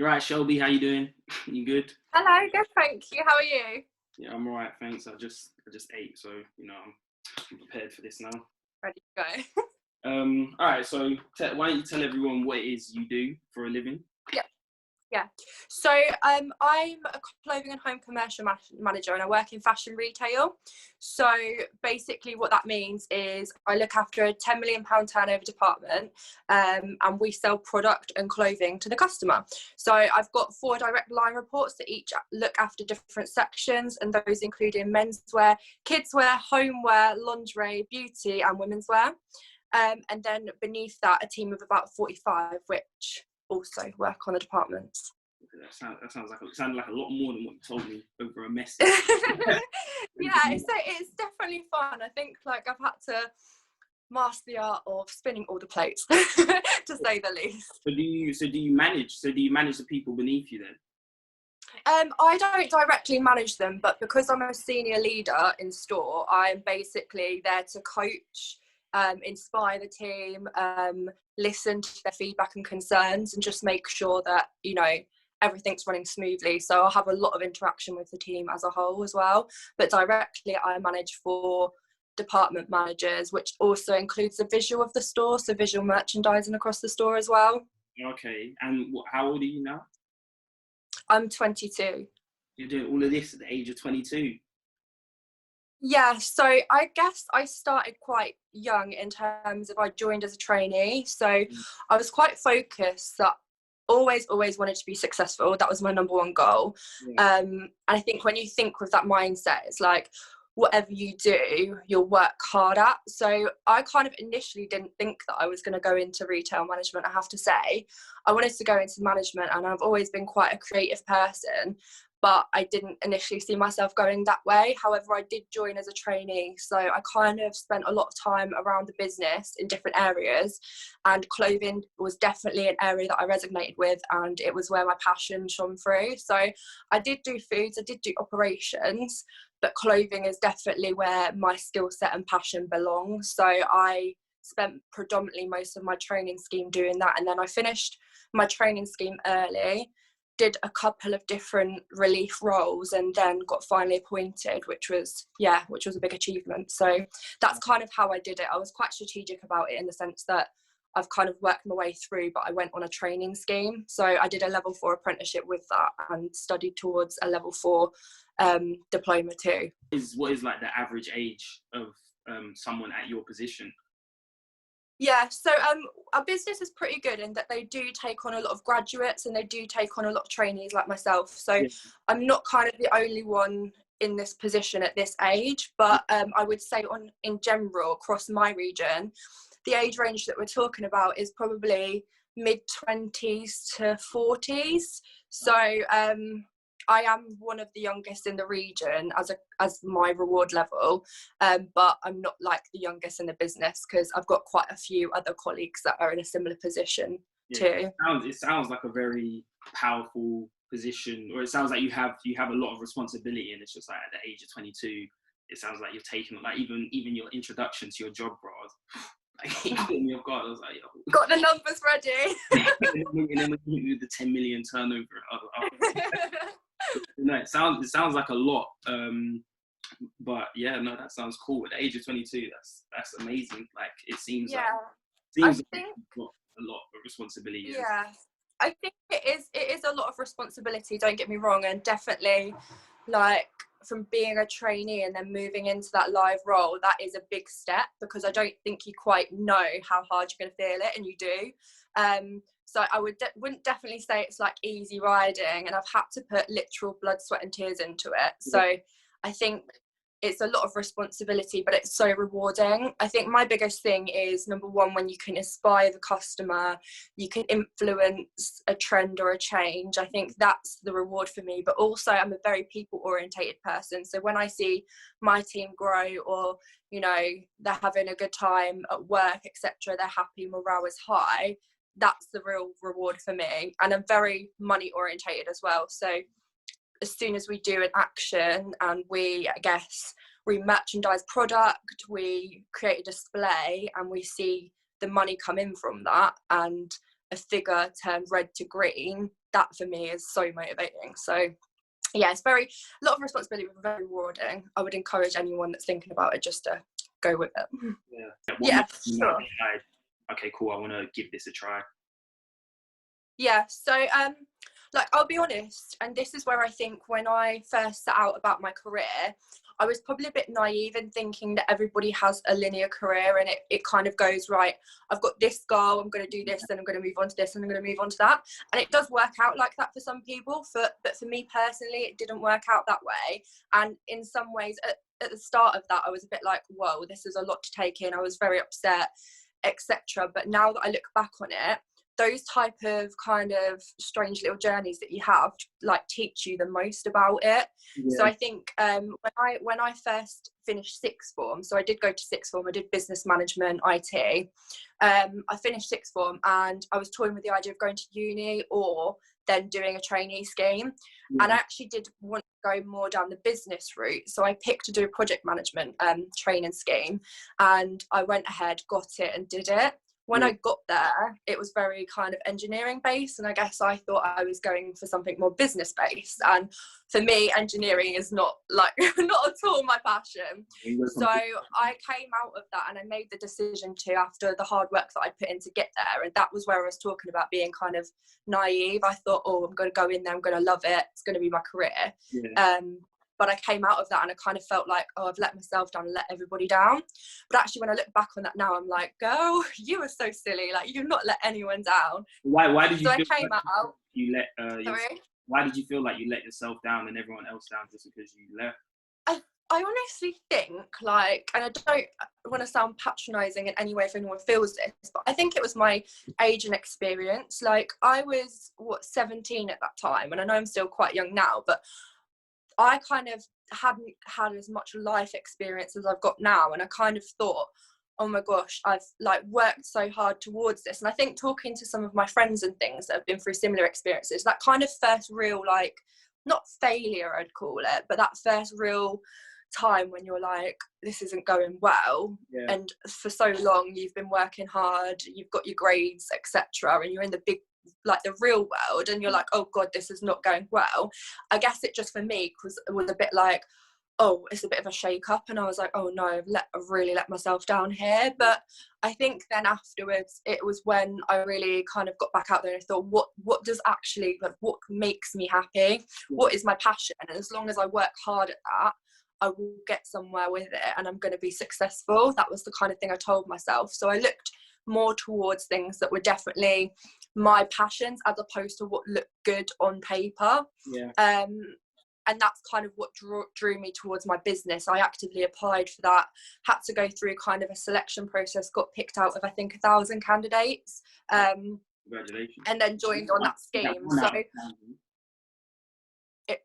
You're right, Shelby. How you doing? You good? Hello, good, thank you. How are you? Yeah, I'm alright, thanks. I just ate, so I'm prepared for this now. Ready to go. All right. So why don't you tell everyone what it is you do for a living? Yeah. So I'm a clothing and home commercial manager, and I work in fashion retail. So basically, what that means is I look after a £10 million turnover department, and we sell product and clothing to the customer. So I've got 4 direct line reports that each look after different sections, and those including menswear, kidswear, homeware, lingerie, beauty, and women's wear. And then beneath that, a team of about 45, which also work on the departments. That sounds like it sounded like a lot more than what you told me over a message. Yeah, so it's definitely fun. I think I've had to master the art of spinning all the plates, to say the least. So do you manage the people beneath you then? I don't directly manage them, but because I'm a senior leader in store, I'm basically there to coach, inspire the team, listen to their feedback and concerns, and just make sure that everything's running smoothly. So I'll have a lot of interaction with the team as a whole as well, but directly I manage 4 department managers, which also includes the visual of the store, so visual merchandising across the store as well. Okay. And how old are you now? I'm 22. You're doing all of this at the age of 22? Yeah, so I guess I started quite young in terms of I joined as a trainee. So I was quite focused that always wanted to be successful. That was my number one goal. Yeah. And I think when you think with that mindset, it's like whatever you do, you'll work hard at. So I kind of initially didn't think that I was going to go into retail management, I have to say. I wanted to go into management, and I've always been quite a creative person, but I didn't initially see myself going that way. However, I did join as a trainee, so I kind of spent a lot of time around the business in different areas, and clothing was definitely an area that I resonated with, and it was where my passion shone through. So I did do foods, I did do operations, but clothing is definitely where my skill set and passion belongs. So I spent predominantly most of my training scheme doing that, and then I finished my training scheme early, did a couple of different relief roles, and then got finally appointed, which was a big achievement. So that's kind of how I did it. I was quite strategic about it in the sense that I've kind of worked my way through, but I went on a training scheme. So I did a level 4 apprenticeship with that and studied towards a level 4 diploma too. What is like the average age of someone at your position? Yeah, so our business is pretty good in that they do take on a lot of graduates, and they do take on a lot of trainees like myself. So yeah. I'm not kind of the only one in this position at this age, but I would say in general across my region, the age range that we're talking about is probably mid-20s to 40s. So I am one of the youngest in the region as my reward level, but I'm not like the youngest in the business, because I've got quite a few other colleagues that are in a similar position too. It sounds like a very powerful position, or it sounds like you have a lot of responsibility, and it's just like at the age of 22, it sounds like you've taken like even your introduction to your job, bro. Like, caught me off guard. I was like, yo. Got the numbers ready. And then we hit with the 10 million turnover. No, it sounds like a lot. But yeah, no, that sounds cool. At the age of 22, that's amazing. Like it seems like a lot of responsibility. Yeah, I think it is a lot of responsibility. Don't get me wrong, and definitely like from being a trainee and then moving into that live role, that is a big step, because I don't think you quite know how hard you're going to feel it, and you do. So I wouldn't definitely say it's like easy riding, and I've had to put literal blood, sweat and tears into it. So I think it's a lot of responsibility, but it's so rewarding. I think my biggest thing is, number one, when you can inspire the customer, you can influence a trend or a change. I think that's the reward for me. But also I'm a very people orientated person. So when I see my team grow, or, they're having a good time at work, etc., they're happy, morale is high, that's the real reward for me. And I'm very money orientated as well. So as soon as we do an action and we merchandise product, we create a display, and we see the money come in from that, and a figure turned red to green, that for me is so motivating. So yeah, it's a lot of responsibility, but very rewarding. I would encourage anyone that's thinking about it just to go with it. Yeah, sure. Okay, cool, I want to give this a try. Yeah, so like, I'll be honest, and this is where I think when I first set out about my career, I was probably a bit naive in thinking that everybody has a linear career and it kind of goes, right, I've got this goal, I'm going to do this, then I'm going to move on to this, and I'm going to move on to that. And it does work out like that for some people, but for me personally, it didn't work out that way. And in some ways, at the start of that, I was a bit like, whoa, this is a lot to take in. I was very upset, etc. But now that I look back on it, those type of kind of strange little journeys that you have like teach you the most about it. Yeah. So I think when I first finished sixth form, so I did go to sixth form, I did business management, IT. I finished sixth form and I was toying with the idea of going to uni or then doing a trainee scheme. Yeah. And I actually did want to go more down the business route. So I picked to do a project management training scheme, and I went ahead, got it and did it. When I got there, it was very kind of engineering based, and I guess I thought I was going for something more business based. And for me, engineering is not at all my passion. So I came out of that and I made the decision to, after the hard work that I put in to get there, and that was where I was talking about being kind of naive. I thought, oh, I'm going to go in there, I'm going to love it, it's going to be my career. Yeah. But I came out of that and I kind of felt like, oh, I've let myself down and let everybody down. But actually, when I look back on that now, I'm like, girl, you were so silly. Like, you've not let anyone down. Why did you feel like out. You let why did you feel like you let yourself down and everyone else down just because you left? I honestly think, like, and I don't want to sound patronising in any way if anyone feels this, but I think it was my age and experience. Like, I was 17 at that time, and I know I'm still quite young now, but I kind of hadn't had as much life experience as I've got now, and I kind of thought, oh my gosh, I've like worked so hard towards this. And I think talking to some of my friends and things that have been through similar experiences, that kind of first real, like, not failure I'd call it, but that first real time when you're like, this isn't going well. Yeah. And for so long you've been working hard, you've got your grades, etc., and you're in the big, like, the real world, and you're like, oh god, this is not going well. I guess it just, for me, was a bit like, oh, it's a bit of a shake up, and I was like, oh no, I've really let myself down here. But I think then afterwards, it was when I really kind of got back out there and I thought, what does actually, like, what makes me happy, what is my passion, and as long as I work hard at that, I will get somewhere with it and I'm going to be successful. That was the kind of thing I told myself. So I looked more towards things that were definitely my passions as opposed to what looked good on paper. Yeah. And that's kind of what drew me towards my business. I actively applied for that, had to go through kind of a selection process, got picked out of, I think, 1,000 candidates. Congratulations. And then joined on that scheme. So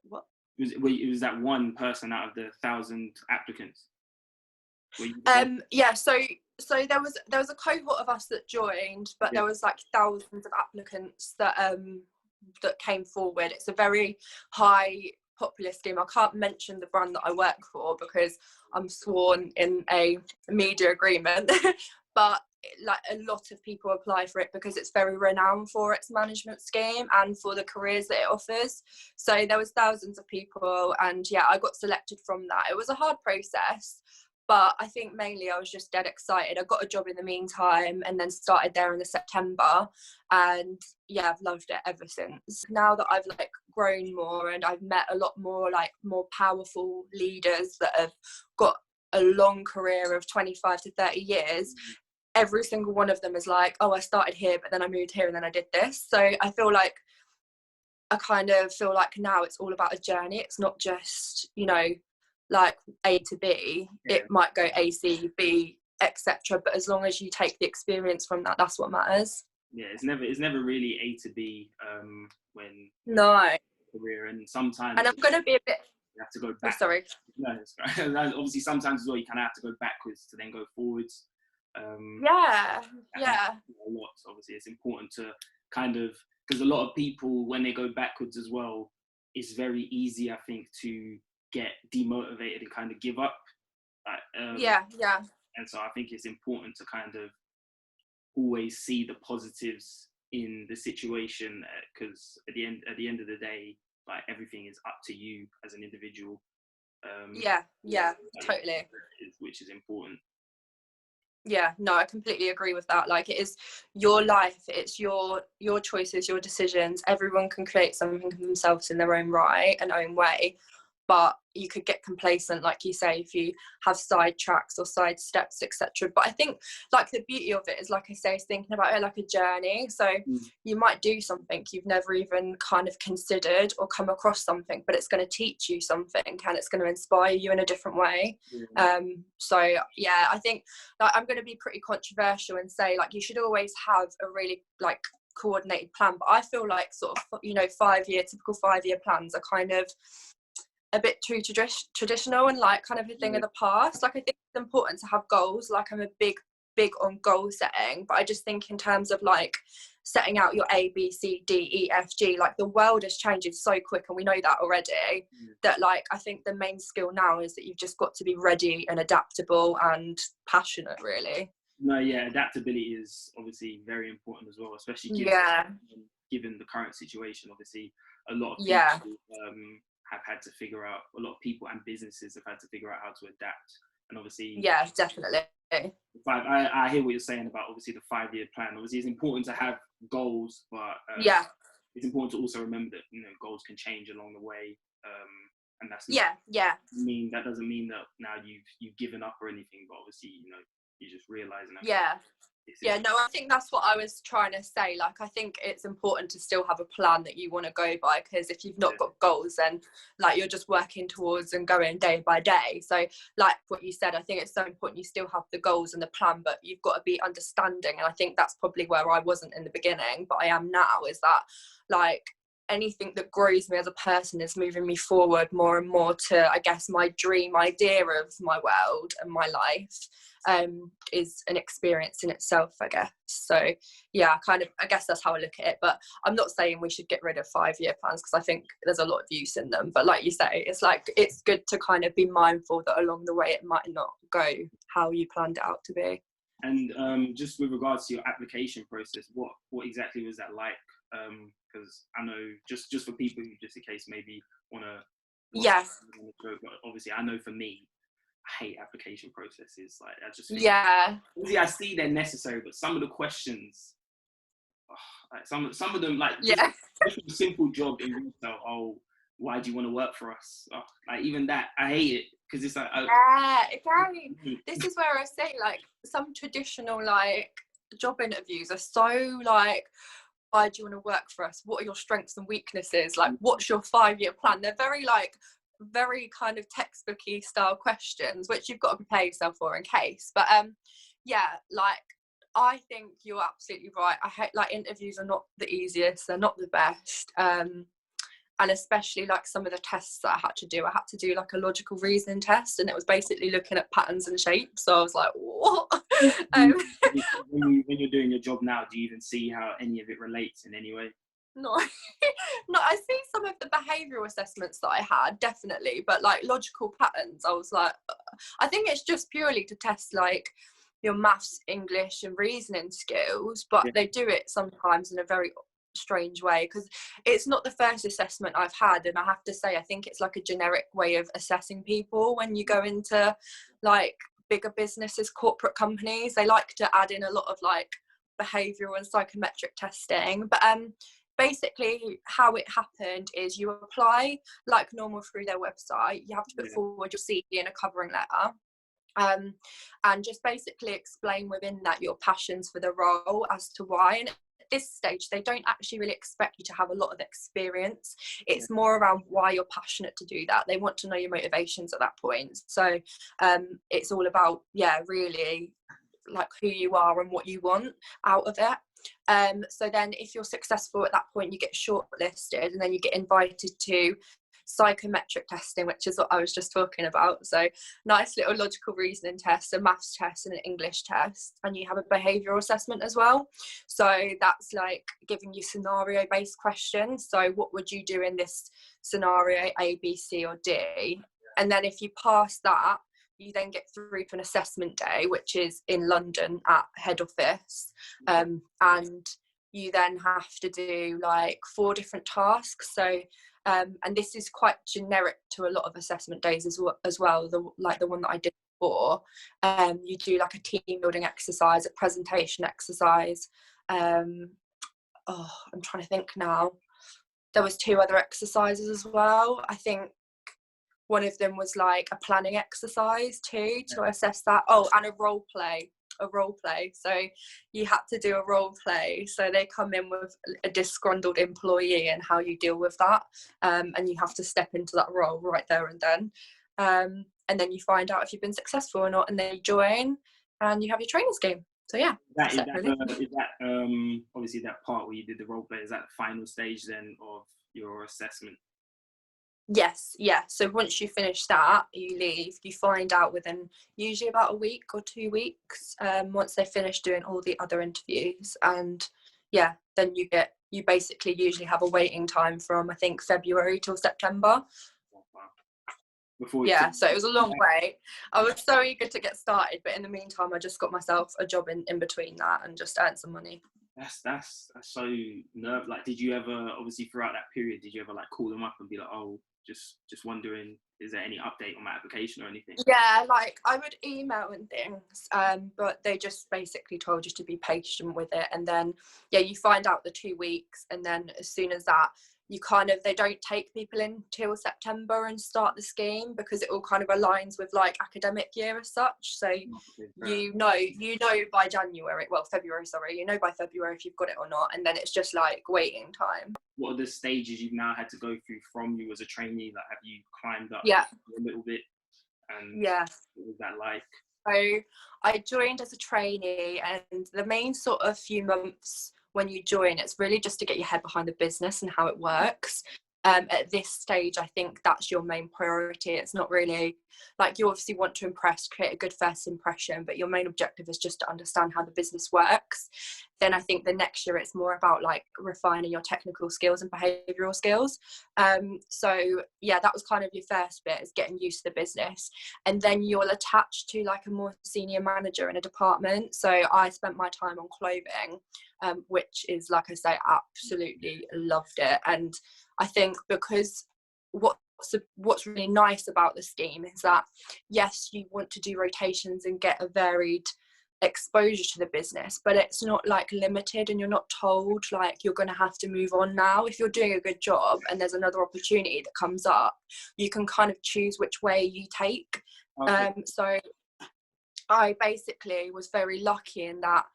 what? It was that one person out of the 1,000 applicants? Yeah, so there was a cohort of us that joined, but there was like thousands of applicants that came forward. It's a very high popular scheme. I can't mention the brand that I work for because I'm sworn in a media agreement, but like a lot of people apply for it because it's very renowned for its management scheme and for the careers that it offers. So there was thousands of people, and yeah, I got selected from that. It was a hard process, but I think mainly I was just dead excited. I got a job in the meantime and then started there in the September, and yeah, I've loved it ever since. Now that I've like grown more and I've met a lot more like more powerful leaders that have got a long career of 25 to 30 years, every single one of them is like, oh, I started here, but then I moved here and then I did this. So I kind of feel like now it's all about a journey. It's not just, you know, like A to B. It might go A, C, B, etc. But as long as you take the experience from that, that's what matters. Yeah, it's never really A to B when no career, and sometimes. And I'm gonna be a bit. You have to go back. Oh, sorry. No, it's right. Obviously, sometimes as well, you kind of have to go backwards to then go forwards. Yeah. A lot. So obviously, it's important to kind of, because a lot of people, when they go backwards as well, it's very easy, I think, to get demotivated and kind of give up. Yeah. And so I think it's important to kind of always see the positives in the situation, because at the end of the day, like, everything is up to you as an individual. Yeah, totally. Which is important. Yeah, no, I completely agree with that. Like, it is your life, it's your choices, your decisions. Everyone can create something for themselves in their own right and own way, but you could get complacent, like you say, if you have side tracks or side steps, etc. But I think, like, the beauty of it is, like I say, is thinking about it like a journey. So you might do something you've never even kind of considered or come across something, but it's going to teach you something and it's going to inspire you in a different way. So yeah, I think, like, I'm going to be pretty controversial and say, like, you should always have a really, like, coordinated plan, but I feel like sort of, you know, typical 5-year plans are kind of a bit too traditional and, like, kind of a thing of the past. Like, I think it's important to have goals. Like, I'm a big on goal setting, but I just think in terms of, like, setting out your A, B, C, D, E, F, G, like, the world is changing so quick, and we know that already, that, like, I think the main skill now is that you've just got to be ready and adaptable and passionate, really. No, yeah, adaptability is obviously very important as well, especially given the current situation. Obviously, a lot of people have had to figure out, a lot of people and businesses have had to figure out how to adapt. And obviously, definitely. I hear what you're saying about, obviously, the 5-year plan. Obviously, it's important to have goals, but it's important to also remember that, you know, goals can change along the way. And that's that doesn't mean that now you've given up or anything, but obviously, you know, you're just realizing that. No, I think that's what I was trying to say. Like, I think it's important to still have a plan that you want to go by, because if you've not got goals, then, like, you're just working towards and going day by day. So, like what you said, I think it's so important you still have the goals and the plan, but you've got to be understanding. And I think that's probably where I wasn't in the beginning, but I am now, is that, like, anything that grows me as a person is moving me forward more and more to, I guess, my dream idea of my world and my life, is an experience in itself, I guess. So yeah, I guess that's how I look at it. But I'm not saying we should get rid of 5-year plans, because I think there's a lot of use in them. But like you say, it's like, it's good to kind of be mindful that along the way it might not go how you planned it out to be. And just with regards to your application process, what exactly was that like? Because I know, just for people who, just in case, maybe want to, but obviously I know for me, I hate application processes. Like, I just think, obviously I see they're necessary, but some of the questions, like some of them, like, just a simple job in retail. Oh, why do you want to work for us? Oh, like, even that, I hate it, because it's like, exactly. This is where I say, like, some traditional, like, job interviews are so, like, why do you want to work for us? What are your strengths and weaknesses? Like, what's your 5-year plan? They're very, like, very kind of textbooky style questions, which you've got to prepare yourself for in case. But like, I think you're absolutely right. I hate, like, interviews are not the easiest, they're not the best. And especially, like, some of the tests that I had to do like a logical reasoning test, and it was basically looking at patterns and shapes. So I was like, what? When you're doing your job now, do you even see how any of it relates in any way? No, no, I see some of the behavioural assessments that I had, definitely, but, like, logical patterns, I was like, I think it's just purely to test, like, your maths, English and reasoning skills, but they do it sometimes in a very strange way, because it's not the first assessment I've had, and I have to say, I think it's like a generic way of assessing people when you go into, like, bigger businesses, corporate companies. They like to add in a lot of, like, behavioural and psychometric testing, but basically how it happened is you apply like normal through their website. You have to put forward your CV and a covering letter, and just basically explain within that your passions for the role as to why. And at this stage, they don't actually really expect you to have a lot of experience. It's more around why you're passionate to do that. They want to know your motivations at that point. So it's all about, really, like, who you are and what you want out of it. So then if you're successful at that point, you get shortlisted, and then you get invited to psychometric testing, which is what I was just talking about. So nice little logical reasoning test, a maths test and an English test, and you have a behavioural assessment as well. So that's like giving you scenario based questions. So what would you do in this scenario, A, B, C or D? And then if you pass that, you then get through to an assessment day, which is in London at head office. And you then have to do like 4 different tasks. So and this is quite generic to a lot of assessment days as well, the one that I did before. You do like a team building exercise, a presentation exercise. I'm trying to think now. There was 2 other exercises as well. I think one of them was like a planning exercise too, to assess that. Oh, and a role play. So you had to do a role play. So they come in with a disgruntled employee and how you deal with that. And you have to step into that role right there and then. And then you find out if you've been successful or not, and then you join and you have your training scheme. So yeah. Is that obviously that part where you did the role play, is that the final stage then of your assessment? Yes, yeah. So once you finish that, you leave. You find out within usually about a week or 2 weeks, once they finish doing all the other interviews. And yeah, then you basically usually have a waiting time from, I think, February till September. So it was a long wait. I was so eager to get started, but in the meantime, I just got myself a job in between that and just earned some money. That's so nerve. Like, did you ever, obviously throughout that period, did you ever like call them up and be like, oh, just wondering, is there any update on my application or anything? Yeah, like I would email and things, but they just basically told you to be patient with it. And then you find out the 2 weeks, and then as soon as that, they don't take people in till September and start the scheme, because it all kind of aligns with like academic year as such. So you know by February, sorry, by February if you've got it or not, and then it's just like waiting time. What are the stages you've now had to go through from you as a trainee? Like, have you climbed up a little bit? And what was that like? So I joined as a trainee, and the main sort of few months when you join, it's really just to get your head behind the business and how it works. At this stage, I think that's your main priority. It's not really like, you obviously want to impress, create a good first impression, but your main objective is just to understand how the business works. Then I think the next year it's more about like refining your technical skills and behavioural skills. So yeah, that was kind of your first bit, is getting used to the business. And then you'll attach to like a more senior manager in a department. So I spent my time on clothing, which is, like I say, absolutely loved it. And I think because what's really nice about the scheme is that, yes, you want to do rotations and get a varied exposure to the business, but it's not like limited, and you're not told like you're going to have to move on now. If you're doing a good job and there's another opportunity that comes up, you can kind of choose which way you take. So I basically was very lucky in that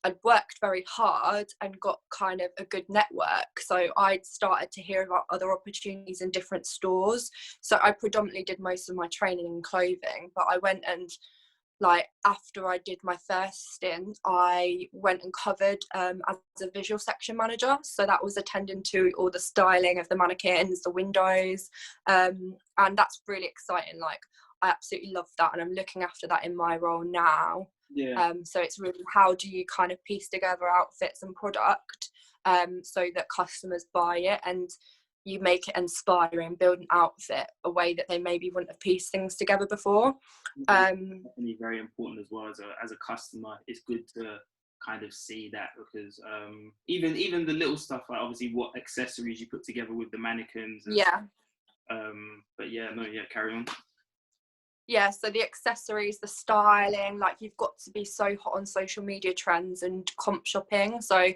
I'd worked very hard and got kind of a good network. So I'd started to hear about other opportunities in different stores. So I predominantly did most of my training in clothing, but I went and, like, after I did my first stint, I went and covered as a visual section manager. So that was attending to all the styling of the mannequins, the windows, and that's really exciting. Like, I absolutely love that, and I'm looking after that in my role now. So it's really, how do you kind of piece together outfits and product so that customers buy it, and you make it inspiring, build an outfit a way that they maybe wouldn't have pieced things together before. Definitely very important as well, as a customer. It's good to kind of see that, because even the little stuff, like obviously what accessories you put together with the mannequins but carry on. Yeah, so the accessories, the styling, like, you've got to be so hot on social media trends and comp shopping. So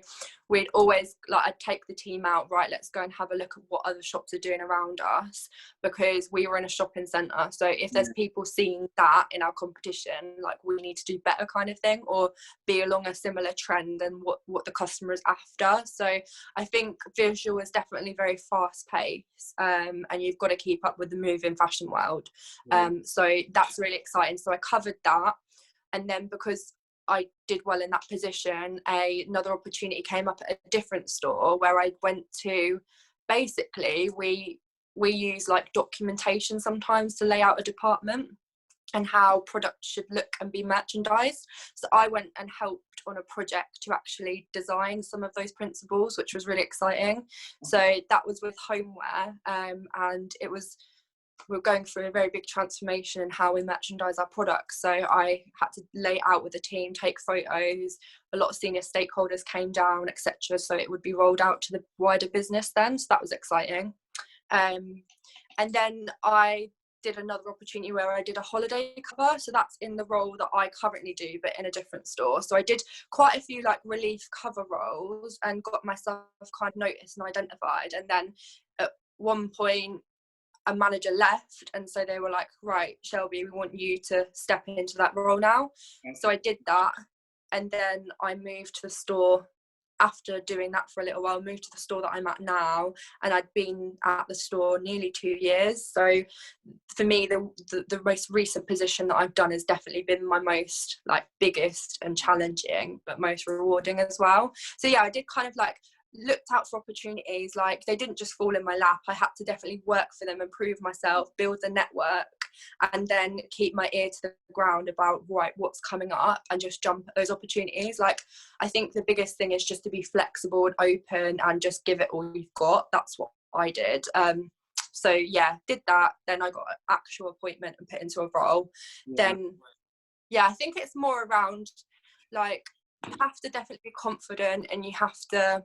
we'd always, like, I'd take the team out, right, let's go and have a look at what other shops are doing around us, because we were in a shopping centre. So if there's people seeing that in our competition, like, we need to do better, kind of thing, or be along a similar trend than what the customer is after. So I think visual is definitely very fast paced, and you've got to keep up with the moving fashion world. So that's really exciting. So I covered that, and then because I did well in that position, another opportunity came up at a different store where I went to. Basically, we use like documentation sometimes to lay out a department and how products should look and be merchandised. So I went and helped on a project to actually design some of those principles, which was really exciting. So that was with homeware, and it was we're going through a very big transformation in how we merchandise our products. So I had to lay it out with the team, take photos. A lot of senior stakeholders came down, etc. So it would be rolled out to the wider business then. So that was exciting. And then I did another opportunity where I did a holiday cover. So that's in the role that I currently do, but in a different store. So I did quite a few like relief cover roles and got myself kind of noticed and identified. And then at one point, a manager left, and so they were like, right, Shelby, we want you to step into that role now. So I did that, and then I moved to the store after doing that for a little while, moved to the store that I'm at now, and I'd been at the store nearly 2 years. So for me, the most recent position that I've done has definitely been my most like biggest and challenging, but most rewarding as well. So yeah, I did kind of like looked out for opportunities. Like they didn't just fall in my lap. I had to definitely work for them and prove myself, build the network, and then keep my ear to the ground about right, what's coming up, and just jump at those opportunities. Like I think the biggest thing is just to be flexible and open and just give it all you've got. That's what I did. So yeah, did that, then I got an actual appointment and put into a role. Then yeah, I think it's more around like you have to definitely be confident and you have to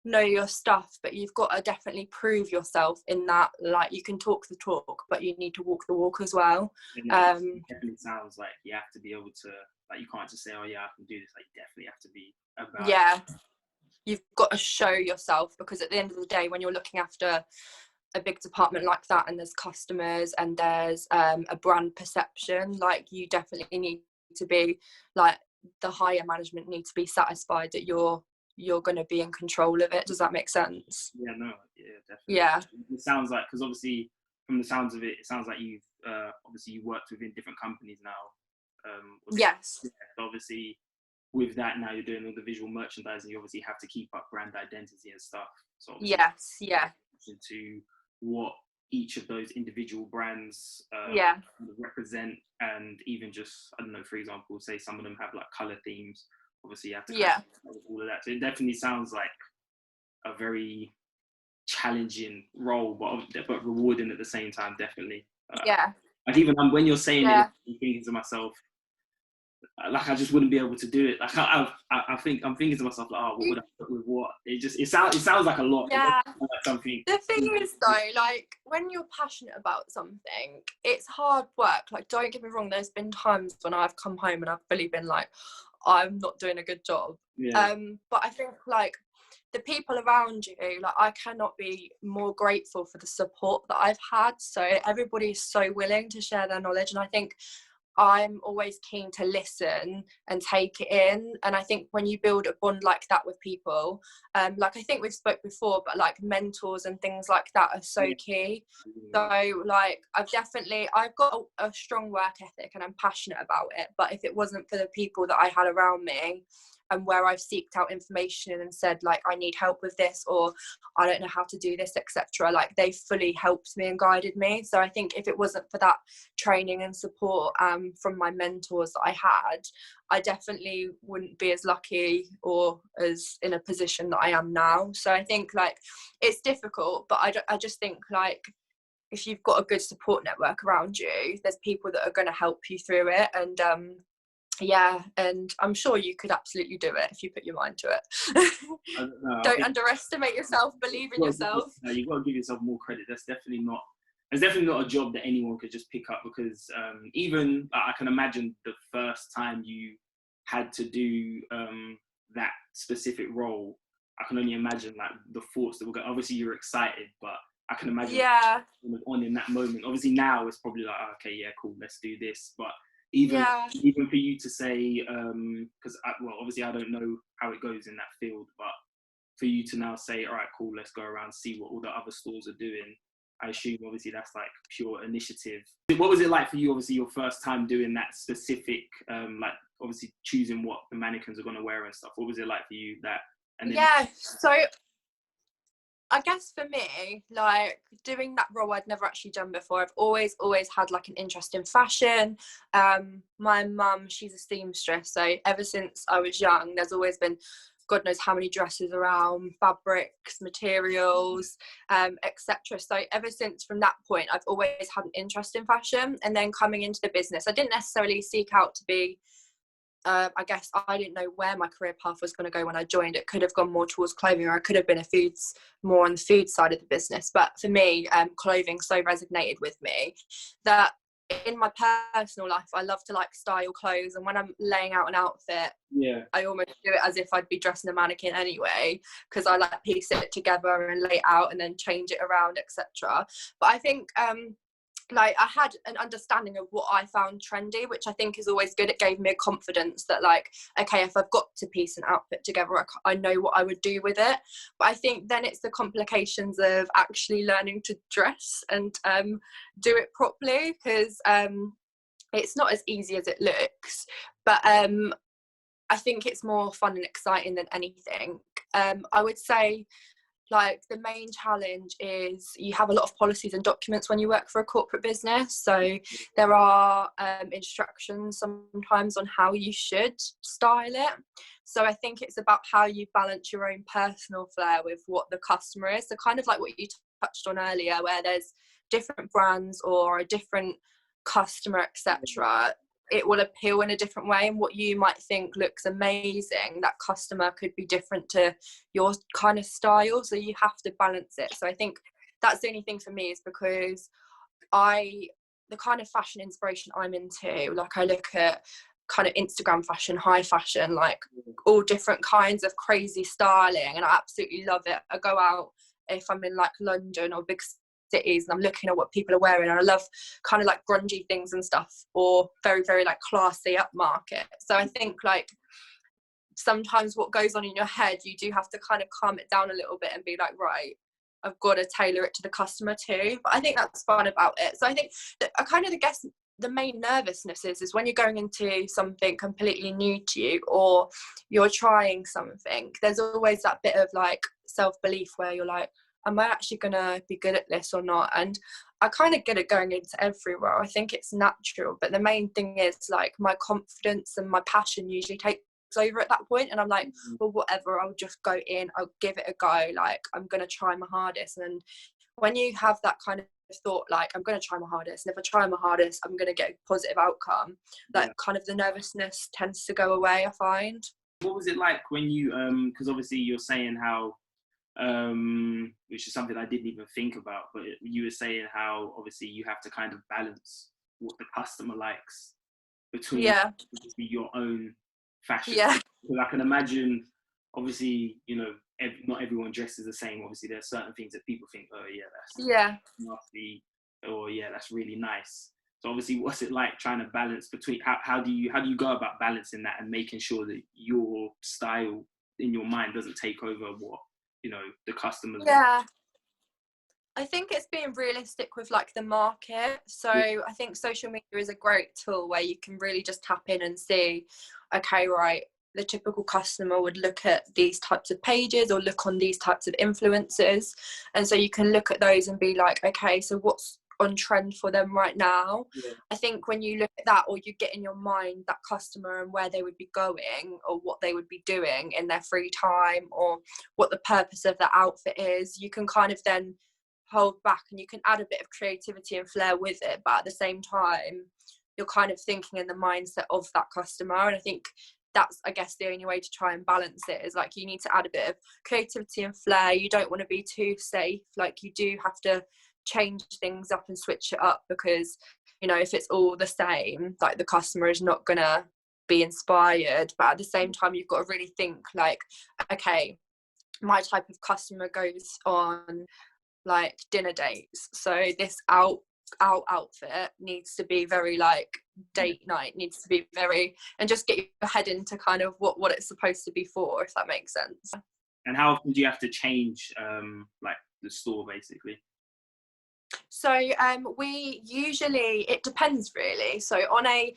know your stuff, but you've got to definitely prove yourself in that. Like you can talk the talk, but you need to walk the walk as well. It definitely sounds like you have to be able to, like you can't just say, oh yeah, I can do this. Like you definitely have to be about you've got to show yourself, because at the end of the day, when you're looking after a big department like that and there's customers and there's a brand perception, like you definitely need to be like, the higher management need to be satisfied that you're going to be in control of it. Does that make sense? Yeah, no, yeah, definitely. Yeah. It sounds like, because obviously from the sounds of it, it sounds like you've obviously you worked within different companies now. Yes. Yeah, so obviously with that now you're doing all the visual merchandising. You obviously have to keep up brand identity and stuff. So yes, yeah. To what each of those individual brands represent, and even just, I don't know, for example, say some of them have like color themes. Obviously you have to all of that. So it definitely sounds like a very challenging role, but rewarding at the same time, definitely. Like even when you're saying it, I'm thinking to myself, like I just wouldn't be able to do it. Like I'm thinking to myself, like, oh, what would I put with what? It sounds like a lot. Yeah. Like something. The thing is though, like when you're passionate about something, it's hard work. Like don't get me wrong, there's been times when I've come home and I've really been like, I'm not doing a good job. But I think like the people around you, like I cannot be more grateful for the support that I've had. So everybody's so willing to share their knowledge, and I think I'm always keen to listen and take it in. And I think when you build a bond like that with people, like I think we've spoke before, but like mentors and things like that are so key. So like I've got a strong work ethic and I'm passionate about it, but if it wasn't for the people that I had around me and where I've seeked out information and said like I need help with this, or I don't know how to do this, etc., like they fully helped me and guided me. So I think if it wasn't for that training and support from my mentors that I had, I definitely wouldn't be as lucky or as in a position that I am now. So I think like it's difficult, but I just think like if you've got a good support network around you, there's people that are going to help you through it. And and I'm sure you could absolutely do it if you put your mind to it. Don't underestimate yourself, believe in yourself. You've got to give yourself more credit. That's definitely not a job that anyone could just pick up, because even I can imagine the first time you had to do that specific role, I can only imagine like the thoughts that were going. Obviously you were excited, but I can imagine on in that moment. Obviously now it's probably like, okay, yeah, cool, let's do this. But even for you to say, because obviously I don't know how it goes in that field, but for you to now say, all right, cool, let's go around, see what all the other stores are doing, I assume obviously that's like pure initiative. What was it like for you, obviously your first time doing that specific, like obviously choosing what the mannequins are going to wear and stuff? What was it like for you that? And then So I guess for me, like doing that role I'd never actually done before. I've always had like an interest in fashion. My mum, she's a seamstress, so ever since I was young, there's always been God knows how many dresses around, fabrics, materials, etc. So ever since from that point, I've always had an interest in fashion. And then coming into the business, I didn't necessarily seek out to be, I guess I didn't know where my career path was going to go when I joined. It could have gone more towards clothing, or I could have been more on the food side of the business. But for me, clothing so resonated with me that in my personal life, I love to like style clothes, and when I'm laying out an outfit, I almost do it as if I'd be dressing a mannequin anyway, because I like piece it together and lay it out and then change it around, etc. But I think like I had an understanding of what I found trendy, which I think is always good. It gave me a confidence that like, okay, if I've got to piece an outfit together, I know what I would do with it. But I think then it's the complications of actually learning to dress and do it properly, because it's not as easy as it looks. But I think it's more fun and exciting than anything. I would say like the main challenge is you have a lot of policies and documents when you work for a corporate business. So there are instructions sometimes on how you should style it. So I think it's about how you balance your own personal flair with what the customer is. So kind of like what you touched on earlier, where there's different brands or a different customer, etc. It will appeal in a different way, and what you might think looks amazing, that customer could be different to your kind of style. So you have to balance it. So I think that's the only thing for me, is because the kind of fashion inspiration I'm into, like I look at kind of Instagram fashion, high fashion, like all different kinds of crazy styling, and I absolutely love it. I go out if I'm in like London or big cities and I'm looking at what people are wearing, and I love kind of like grungy things and stuff, or very, very like classy upmarket. So I think like sometimes what goes on in your head, you do have to kind of calm it down a little bit and be like, right, I've got to tailor it to the customer too. But I think that's fun about it. So I think that I kind of guess the main nervousness is when you're going into something completely new to you, or you're trying something, there's always that bit of like self-belief where you're like, am I actually going to be good at this or not? And I kind of get it going into every role. I think it's natural. But the main thing is like my confidence and my passion usually takes over at that point. And I'm like, well, whatever, I'll just go in, I'll give it a go. Like, I'm going to try my hardest. And when you have that kind of thought, like, I'm going to try my hardest, and if I try my hardest, I'm going to get a positive outcome, like kind of the nervousness tends to go away, I find. What was it like when you, because obviously you're saying how, which is something I didn't even think about, but you were saying how obviously you have to kind of balance what the customer likes between your own fashion. Because I can imagine, obviously, you know, not everyone dresses the same. Obviously, there's certain things that people think, oh yeah, that's nasty, or yeah, that's really nice. So obviously, what's it like trying to balance between how do you go about balancing that and making sure that your style in your mind doesn't take over what, you know, the customers want? I think it's being realistic with like the market. So I think social media is a great tool where you can really just tap in and see, okay, right, the typical customer would look at these types of pages or look on these types of influencers, and so you can look at those and be like, okay, so what's on trend for them right now? I think when you look at that, or you get in your mind that customer and where they would be going, or what they would be doing in their free time, or what the purpose of the outfit is, you can kind of then hold back and you can add a bit of creativity and flair with it, but at the same time you're kind of thinking in the mindset of that customer. And I think that's, I guess, the only way to try and balance it, is like you need to add a bit of creativity and flair. You don't want to be too safe. Like, you do have to change things up and switch it up, because, you know, if it's all the same, like, the customer is not gonna be inspired. But at the same time, you've got to really think like, okay, my type of customer goes on like dinner dates, so this outfit needs to be very like date night, needs to be very, and just get your head into kind of what it's supposed to be for, if that makes sense. And how often do you have to change like the store basically? So we usually, it depends really. So on a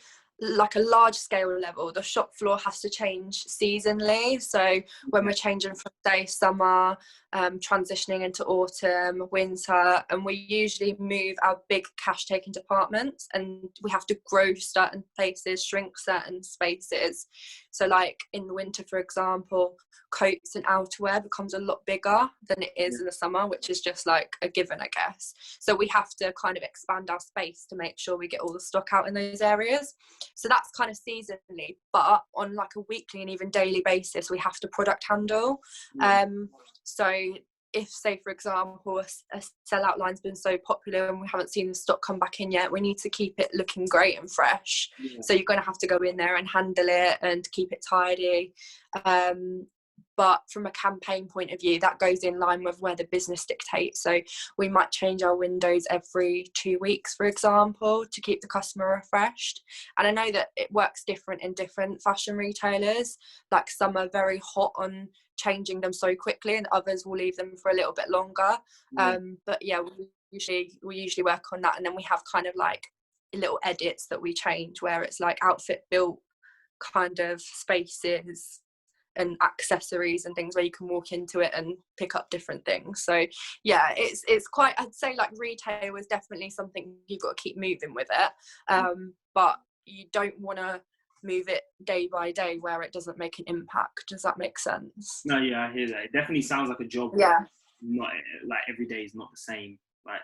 large scale level, the shop floor has to change seasonally. So when we're changing from, say, summer, transitioning into autumn, winter, and we usually move our big cash taking departments, and we have to grow certain places, shrink certain spaces. So like in the winter, for example, coats and outerwear becomes a lot bigger than it is in the summer, which is just like a given, I guess. So we have to kind of expand our space to make sure we get all the stock out in those areas. So that's kind of seasonally, but on like a weekly and even daily basis, we have to product handle. So if, say, for example, a sellout line's been so popular and we haven't seen the stock come back in yet, we need to keep it looking great and fresh. So you're going to have to go in there and handle it and keep it tidy. But from a campaign point of view, that goes in line with where the business dictates. So we might change our windows every 2 weeks, for example, to keep the customer refreshed. And I know that it works different in different fashion retailers. Like some are very hot on changing them so quickly, and others will leave them for a little bit longer. But yeah, we usually work on that, and then we have kind of like little edits that we change, where it's like outfit built kind of spaces and accessories and things where you can walk into it and pick up different things. So yeah, it's quite, I'd say like retail is definitely something you've got to keep moving with it, but you don't want to move it day by day where it doesn't make an impact. Does that make sense? No, yeah, I hear that. It definitely sounds like a job. Yeah. Not like every day is not the same. Like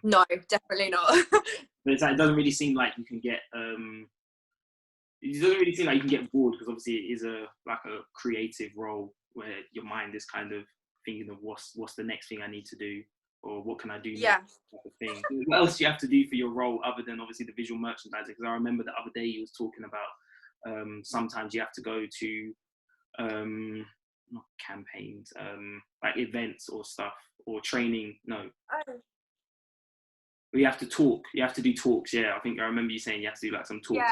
no, definitely not. But it's like, it doesn't really seem like you can get it doesn't really seem like you can get bored, because obviously it is a creative role where your mind is kind of thinking of what's the next thing I need to do, or what can I do next, type of thing. What else do you have to do for your role other than obviously the visual merchandising? Because I remember the other day you was talking about sometimes you have to go to not campaigns, like events or stuff, or training. You have to talk. You have to do talks. Yeah, I remember you saying you have to do like some talks.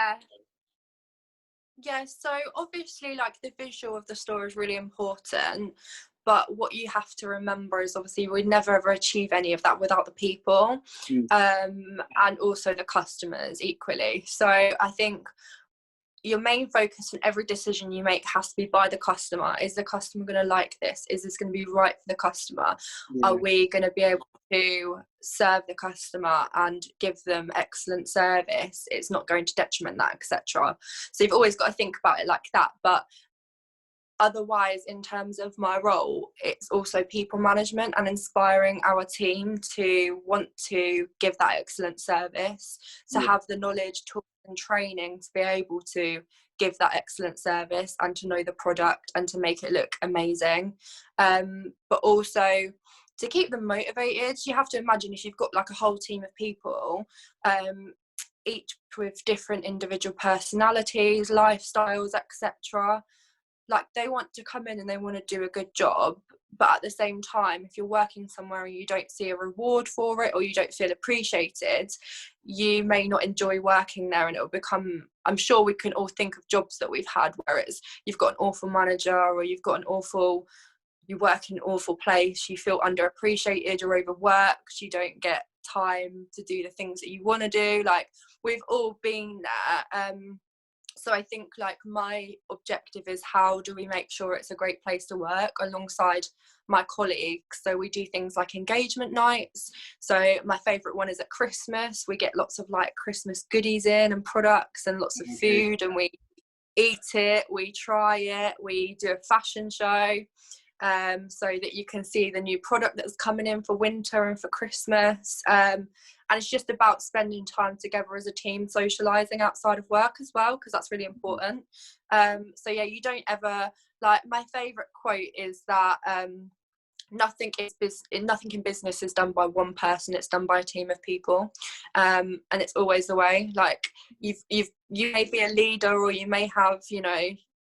Yeah, so obviously like the visual of the store is really important, but what you have to remember is obviously we'd never ever achieve any of that without the people, and also the customers equally. So I think your main focus in every decision you make has to be by the customer. Is the customer going to like this? Is this going to be right for the customer? Are we going to be able to serve the customer and give them excellent service? It's not going to detriment that, etc. So you've always got to think about it like that. But otherwise, in terms of my role, it's also people management and inspiring our team to want to give that excellent service, to have the knowledge, tools and training to be able to give that excellent service and to know the product and to make it look amazing. But also to keep them motivated. You have to imagine if you've got like a whole team of people, each with different individual personalities, lifestyles, etc. Like they want to come in and they want to do a good job, but at the same time, if you're working somewhere and you don't see a reward for it, or you don't feel appreciated, you may not enjoy working there, and it will become, I'm sure we can all think of jobs that we've had where it's you've got an awful manager, or you work in an awful place, you feel underappreciated or overworked, you don't get time to do the things that you want to do. Like we've all been there. So I think like my objective is how do we make sure it's a great place to work alongside my colleagues. So we do things like engagement nights. So my favourite one is at Christmas. We get lots of like Christmas goodies in and products and lots of food, and we eat it, we try it, we do a fashion show. So that you can see the new product that's coming in for winter and for Christmas. And it's just about spending time together as a team, socialising outside of work as well, because that's really important. So yeah, you don't ever, like my favourite quote is that nothing in business is done by one person, it's done by a team of people. And it's always the way. Like you may be a leader, or you may have,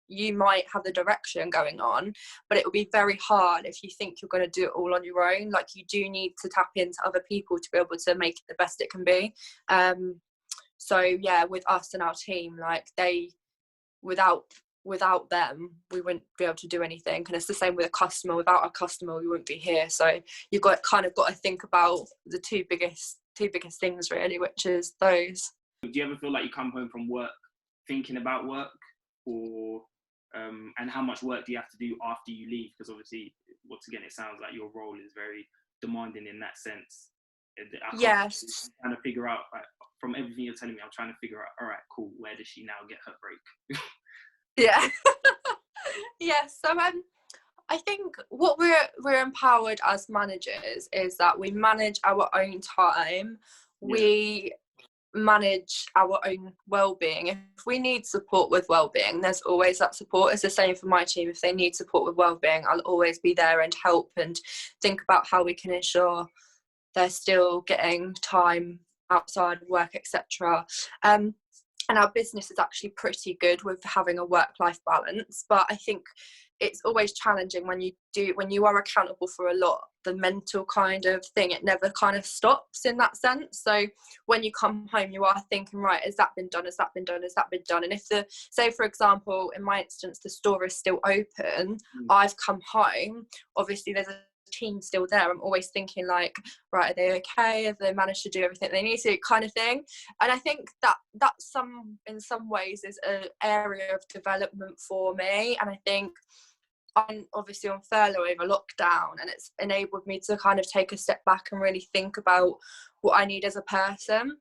you might have the direction going on, but it will be very hard if you think you're going to do it all on your own. Like you do need to tap into other people to be able to make it the best it can be. So yeah, with us and our team, like without them we wouldn't be able to do anything, and it's the same with a customer. Without a customer we wouldn't be here. So you've got to think about the two biggest things really, which is those. Do you ever feel like you come home from work thinking about work, or and how much work do you have to do after you leave? Because obviously, once again, it sounds like your role is very demanding in that sense. Yes. I'm trying to figure out, like, from everything you're telling me, I'm trying to figure out, all right, cool, where does she now get her break? Yeah. Yeah, so I think what we're empowered as managers is that we manage our own time, we manage our own well-being. If we need support with well-being, there's always that support. It's the same for my team. If they need support with well-being, I'll always be there and help and think about how we can ensure they're still getting time outside of work, etc. And our business is actually pretty good with having a work-life balance, but I think it's always challenging when you are accountable for a lot, the mental kind of thing, it never kind of stops in that sense. So when you come home, you are thinking, right, has that been done, has that been done, has that been done? And if say for example, in my instance, the store is still open, I've come home, obviously there's a team still there, I'm always thinking like, right, are they okay, have they managed to do everything they need to, kind of thing. And I think that's in some ways is an area of development for me. And I think I'm obviously on furlough over lockdown, and it's enabled me to kind of take a step back and really think about what I need as a person.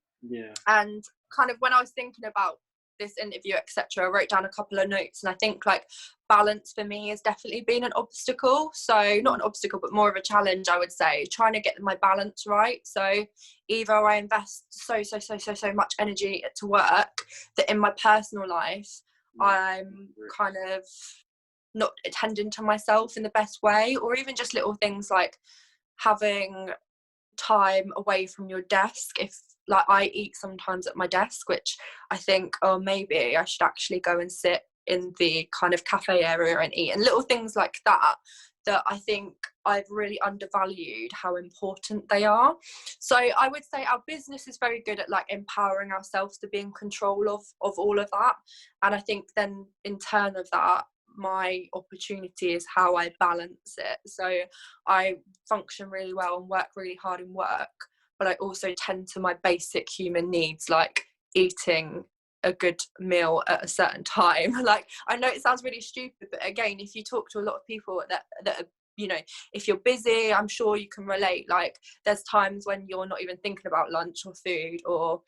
And kind of when I was thinking about this interview, etc., I wrote down a couple of notes, and I think like balance for me has definitely been an obstacle. So not an obstacle, but more of a challenge, I would say, trying to get my balance right. So either I invest so much energy to work that in my personal life I'm kind of not attending to myself in the best way, or even just little things like having time away from your desk. If like I eat sometimes at my desk, which I think, oh, maybe I should actually go and sit in the kind of cafe area and eat, and little things like that I think I've really undervalued how important they are. So I would say our business is very good at like empowering ourselves to be in control of all of that. And I think then in turn of that, my opportunity is how I balance it. So I function really well and work really hard in work, but I also tend to my basic human needs, like eating a good meal at a certain time. Like, I know it sounds really stupid, but again, if you talk to a lot of people that are, you know, if you're busy, I'm sure you can relate. Like, there's times when you're not even thinking about lunch or food, or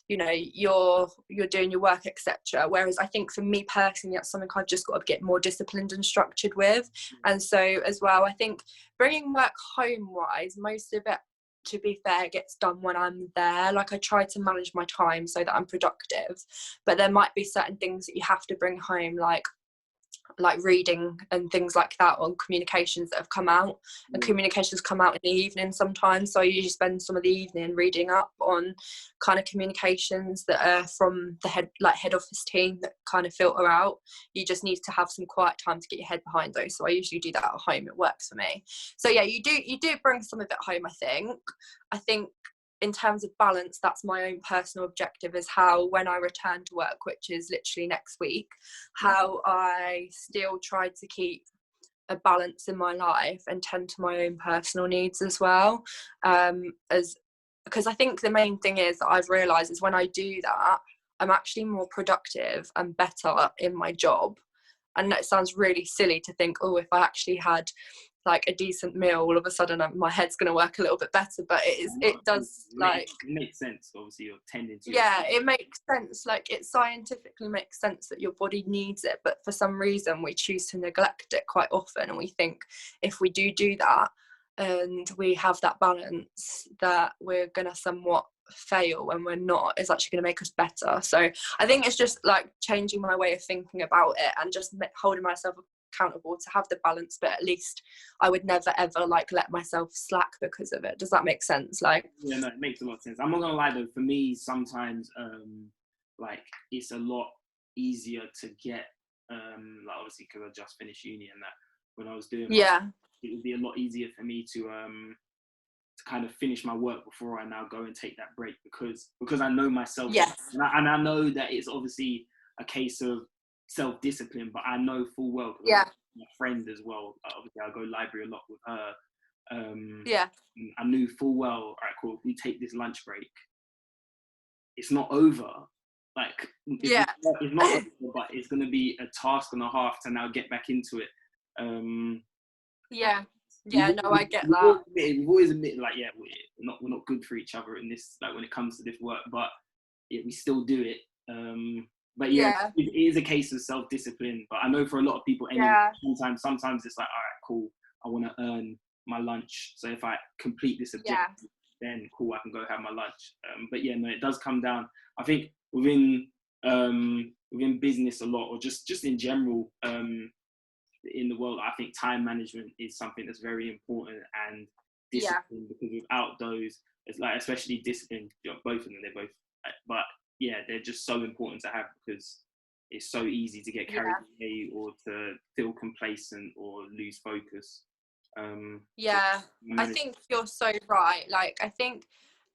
you know, you're doing your work, etc. Whereas I think for me personally, that's something I've just got to get more disciplined and structured with. And so as well, I think bringing work home wise, most of it, to be fair, gets done when I'm there. Like, I try to manage my time so that I'm productive, but there might be certain things that you have to bring home, like reading and things like that, on communications that have come out, and communications come out in the evening sometimes, so I usually spend some of the evening reading up on kind of communications that are from the head office team that kind of filter out. You just need to have some quiet time to get your head behind those, so I usually do that at home. It works for me. So yeah, you do bring some of it home. I think in terms of balance, that's my own personal objective, is how when I return to work, which is literally next week, how I still try to keep a balance in my life and tend to my own personal needs as well. Because I think the main thing is that I've realised is when I do that, I'm actually more productive and better in my job. And that sounds really silly to think, oh, if I actually had like a decent meal, all of a sudden my head's going to work a little bit better. But it makes sense. Obviously you're tending to, it makes sense. Like, it scientifically makes sense that your body needs it, but for some reason we choose to neglect it quite often, and we think if we do that and we have that balance, that we're going to somewhat fail when we're not. Is actually going to make us better. So I think it's just like changing my way of thinking about it, and just holding myself accountable to have the balance. But at least I would never ever like let myself slack because of it. Does that make sense? Like, yeah, no, it makes a lot of sense. I'm not gonna lie though, for me sometimes like it's a lot easier to get like, obviously because I just finished uni and that, when I was doing it would be a lot easier for me to kind of finish my work before I now go and take that break, because I know myself. And I know that it's obviously a case of self-discipline, but I know full well, my friend as well, obviously I go library a lot with her, I knew full well, all right, cool, if we take this lunch break, it's not over. Like, it's not over, but it's going to be a task and a half to now get back into it. I get that. We've always admitted, like, yeah, we're not good for each other in this, like when it comes to this work, but yeah, we still do it. But yeah, Yeah. it is a case of self-discipline. But I know for a lot of people, anyway, Yeah. sometimes it's like, all right, cool, I want to earn my lunch. So if I complete this objective, then cool, I can go have my lunch. But yeah, no, it does come down. I think within business a lot, or just in general, in the world, I think time management is something that's very important, and discipline, because without those, it's like, especially discipline, both of them, they're both, but yeah, they're just so important to have, because it's so easy to get carried away, or to feel complacent, or lose focus. I think you're so right. Like, I think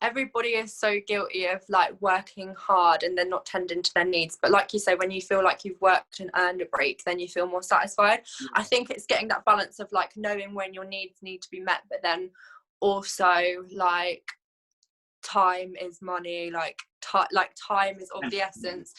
everybody is so guilty of like working hard and then not tending to their needs. But like you say, when you feel like you've worked and earned a break, then you feel more satisfied. I think it's getting that balance of like knowing when your needs need to be met, but then also like time is money, like time is of the essence,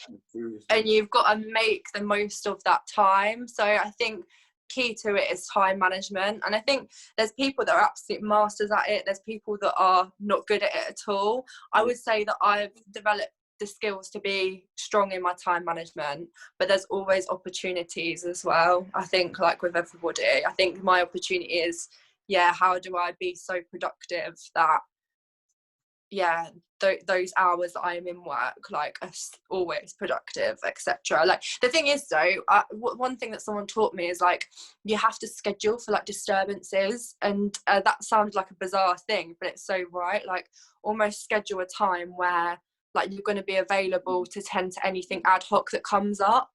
and you've got to make the most of that time. So I think key to it is time management, and I think there's people that are absolute masters at it, there's people that are not good at it at all. I would say that I've developed the skills to be strong in my time management, but there's always opportunities as well. I think like with everybody, I think my opportunity is, how do I be so productive that those hours that I am in work like are always productive, etc. Like the thing is though, one thing that someone taught me is like you have to schedule for like disturbances, and that sounded like a bizarre thing, but it's so right. Like almost schedule a time where like you're going to be available to tend to anything ad hoc that comes up.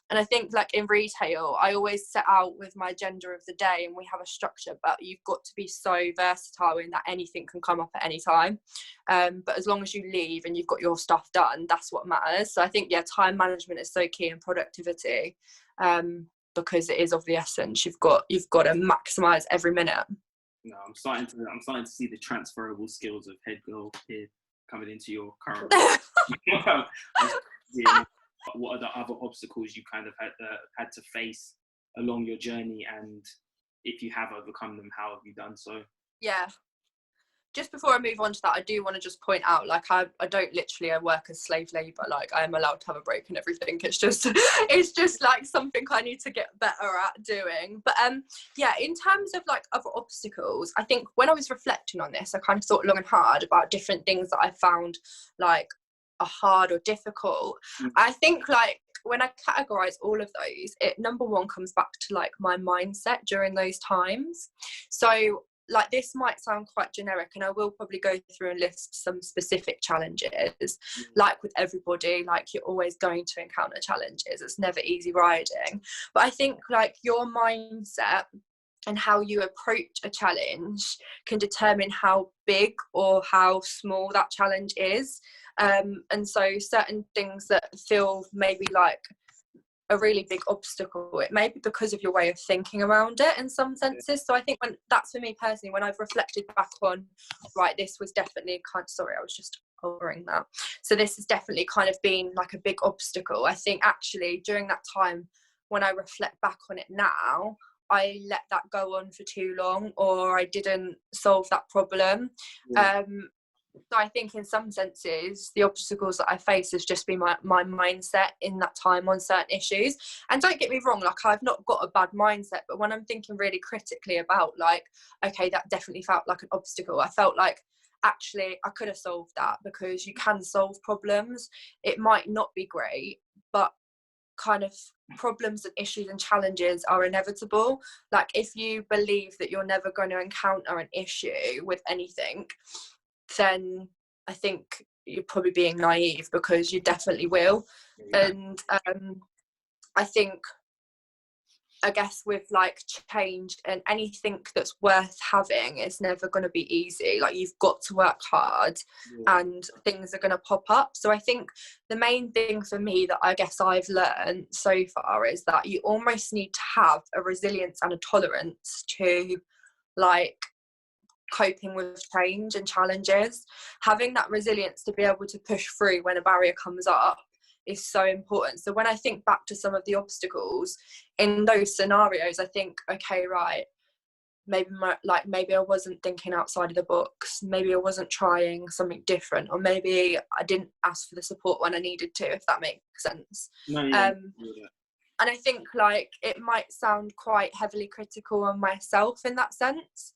And I think like in retail, I always set out with my agenda of the day and we have a structure, but you've got to be so versatile in that anything can come up at any time. But as long as you leave and you've got your stuff done, that's what matters. So I think, time management is so key in productivity, because it is of the essence. You've got to maximize every minute. No, I'm starting to see the transferable skills of head girl here coming into your current what are the other obstacles you kind of had to face along your journey, and if you have overcome them, how have you done so? Just before I move on to that, I do want to just point out, like, I don't literally work as slave labour. Like, I am allowed to have a break and everything. It's just like something I need to get better at doing. But in terms of like other obstacles, I think when I was reflecting on this, I kind of thought long and hard about different things that I found like are hard or difficult. I think like when I categorize all of those, it number one comes back to like my mindset during those times. So like this might sound quite generic, and I will probably go through and list some specific challenges. Like with everybody, like you're always going to encounter challenges. It's never easy riding. But I think like your mindset and how you approach a challenge can determine how big or how small that challenge is. And so certain things that feel maybe like a really big obstacle, it may be because of your way of thinking around it in some senses. So I think that's for me personally, when I've reflected back on, right, this was definitely sorry, I was just covering that. So this has definitely kind of been like a big obstacle. I think actually during that time, when I reflect back on it now, I let that go on for too long, or I didn't solve that problem. So I think in some senses, the obstacles that I face has just been my mindset in that time on certain issues. And don't get me wrong, like I've not got a bad mindset, but when I'm thinking really critically about like, okay, that definitely felt like an obstacle. I felt like actually I could have solved that, because you can solve problems. It might not be great, but kind of problems and issues and challenges are inevitable. Like if you believe that you're never going to encounter an issue with anything, then I think you're probably being naive, because you definitely will. And I think, I guess with like change and anything that's worth having, it's never going to be easy. Like you've got to work hard, and things are going to pop up. So I think the main thing for me that I guess I've learned so far is that you almost need to have a resilience and a tolerance to like coping with change and challenges. Having that resilience to be able to push through when a barrier comes up is so important. So when I think back to some of the obstacles in those scenarios, I think, okay, right, maybe I wasn't thinking outside of the box, maybe I wasn't trying something different, or maybe I didn't ask for the support when I needed to, if that makes sense. No, yeah. And I think like it might sound quite heavily critical on myself in that sense,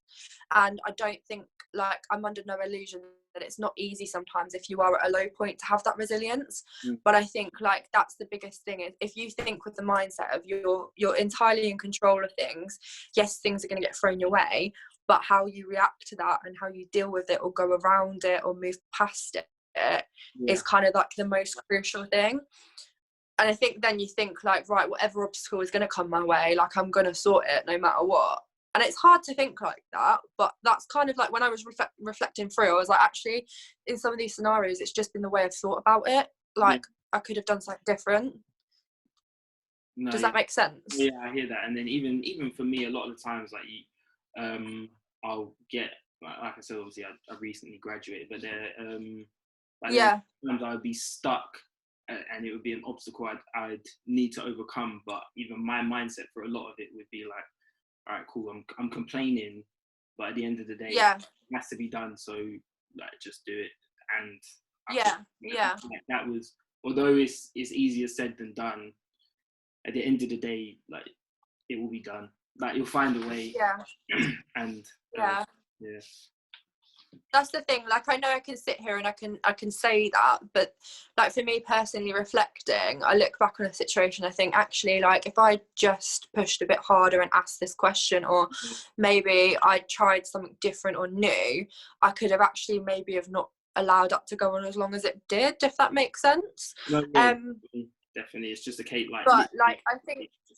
and I don't think, like, I'm under no illusion that it's not easy sometimes if you are at a low point to have that resilience. But I think like that's the biggest thing, is if you think with the mindset of you're entirely in control of things, yes, things are going to get thrown your way, but how you react to that and how you deal with it or go around it or move past it is kind of like the most crucial thing. And I think then you think like, right, whatever obstacle is going to come my way, like I'm going to sort it no matter what. And it's hard to think like that, but that's kind of like when I was reflecting through, I was like, actually, in some of these scenarios, it's just been the way I've thought about it. Like I could have done something different. No, does that make sense? Yeah, I hear that. And then even for me, a lot of the times, like I'll get, like I said, obviously I recently graduated, but sometimes I'd be stuck. And it would be an obstacle I'd need to overcome. But even my mindset for a lot of it would be like, all right, cool, I'm complaining, but at the end of the day, it has to be done. So like, just do it. And like, that was, although it's easier said than done, at the end of the day, like it will be done. Like you'll find a way. And that's the thing, like I know I can sit here and I can say that, but like for me personally, reflecting, I look back on a situation, I think actually like if I just pushed a bit harder and asked this question, or maybe I tried something different or new, I could have actually maybe have not allowed that to go on as long as it did, if that makes sense. No, yeah, definitely, it's just a case like, but like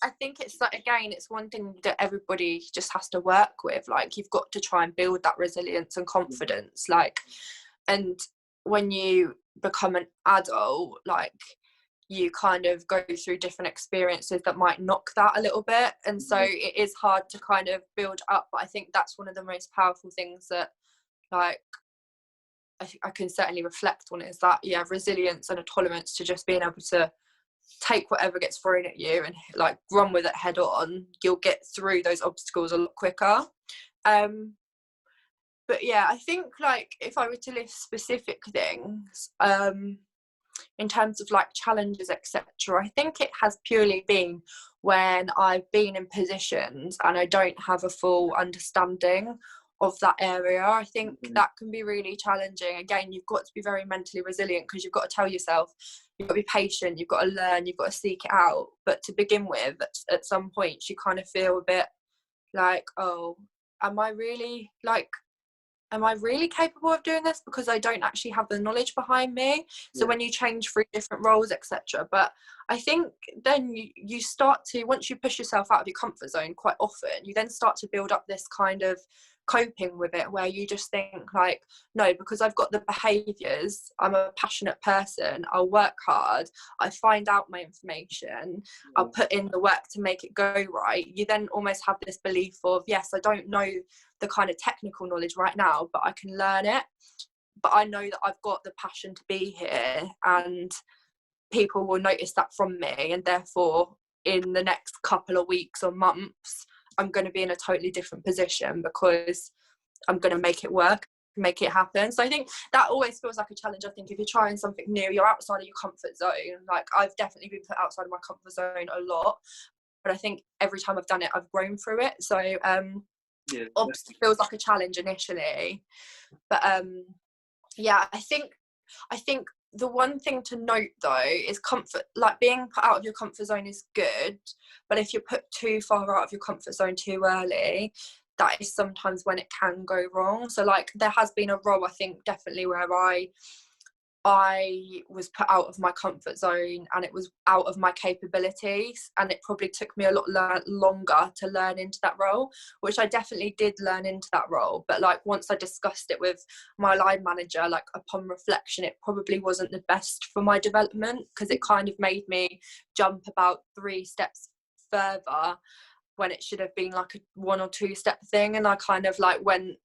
I think it's like, again, it's one thing that everybody just has to work with. Like you've got to try and build that resilience and confidence, like, and when you become an adult, like you kind of go through different experiences that might knock that a little bit, and so it is hard to kind of build up. But I think that's one of the most powerful things that like I can certainly reflect on, is that resilience and a tolerance to just being able to take whatever gets thrown at you and like run with it head on. You'll get through those obstacles a lot quicker. But I think like if I were to list specific things in terms of like challenges, etc., I think it has purely been when I've been in positions and I don't have a full understanding of that area. I think that can be really challenging. Again, you've got to be very mentally resilient, because you've got to tell yourself, you've got to be patient, you've got to learn, you've got to seek it out. But to begin with, at some point you kind of feel a bit like, oh, am I really capable of doing this, because I don't actually have the knowledge behind me. So when you change through different roles, etc. But I think then you start to, once you push yourself out of your comfort zone quite often, you then start to build up this kind of coping with it, where you just think like, no, because I've got the behaviors, I'm a passionate person, I'll work hard, I find out my information, I'll put in the work to make it go right. You then almost have this belief of, yes, I don't know the kind of technical knowledge right now, but I can learn it, but I know that I've got the passion to be here, and people will notice that from me, and therefore in the next couple of weeks or months I'm going to be in a totally different position, because I'm going to make it work, make it happen. So I think that always feels like a challenge. I think if you're trying something new, you're outside of your comfort zone. Like I've definitely been put outside of my comfort zone a lot, but I think every time I've done it, I've grown through it. So obviously feels like a challenge initially, but I think the one thing to note though is comfort, like being put out of your comfort zone is good, but if you're put too far out of your comfort zone too early, that is sometimes when it can go wrong. So like there has been a role, I think definitely, where I was put out of my comfort zone and it was out of my capabilities, and it probably took me a lot longer to learn into that role, which I definitely did learn into that role. But like once I discussed it with my line manager, like upon reflection, it probably wasn't the best for my development, because it kind of made me jump about 3 steps further when it should have been like a 1 or 2 step thing, and I kind of like went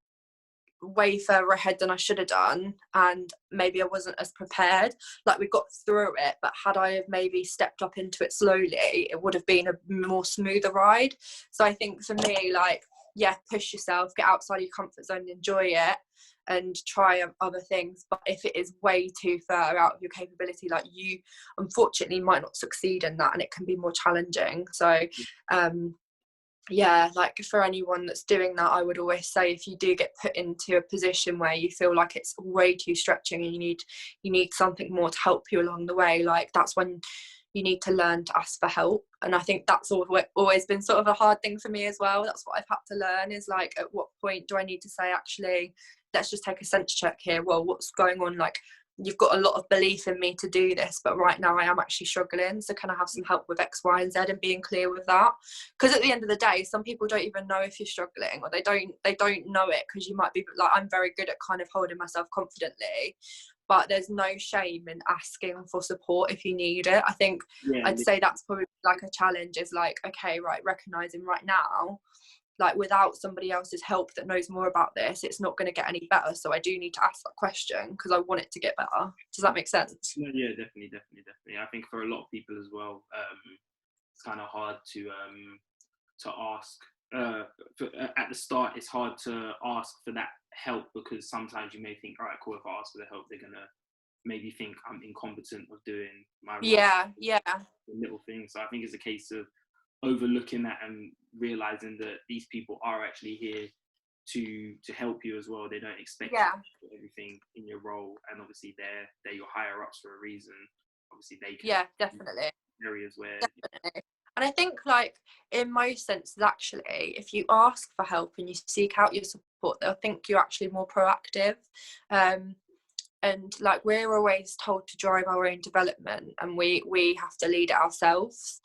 way further ahead than I should have done, and maybe I wasn't as prepared. Like we got through it, but had I have maybe stepped up into it slowly, it would have been a more smoother ride. So I think for me, like push yourself, get outside your comfort zone, enjoy it, and try other things. But if it is way too far out of your capability, like, you unfortunately might not succeed in that, and it can be more challenging. So yeah, like, for anyone that's doing that, I would always say, if you do get put into a position where you feel like it's way too stretching and you need something more to help you along the way, like, that's when you need to learn to ask for help. And I think that's always been sort of a hard thing for me as well. That's what I've had to learn, is like, at what point do I need to say, actually, let's just take a sense check here. Well, what's going on? Like, you've got a lot of belief in me to do this, but right now I am actually struggling, so can I have some help with X, Y, and Z, and being clear with that? Because at the end of the day, some people don't even know if you're struggling, or they don't know it, because you might be like, I'm very good at kind of holding myself confidently, but there's no shame in asking for support if you need it. I think I'd say that's probably like a challenge, is like, okay, right, recognizing right now, like, without somebody else's help that knows more about this, it's not going to get any better. So I do need to ask that question because I want it to get better. Does that make sense? No, yeah, definitely. I think for a lot of people as well, it's kind of hard to ask. At the start, it's hard to ask for that help, because sometimes you may think, all right, cool, if I ask for the help, they're gonna maybe think I'm incompetent of doing my role. Yeah. Little things. So I think it's a case of overlooking that and realizing that these people are actually here to help you as well. They don't expect you to do everything in your role, and obviously they're your higher ups for a reason. Obviously they can definitely areas where definitely. And I think, like, in most senses, actually, if you ask for help and you seek out your support, they'll think you're actually more proactive. And like, we're always told to drive our own development, and we have to lead it ourselves,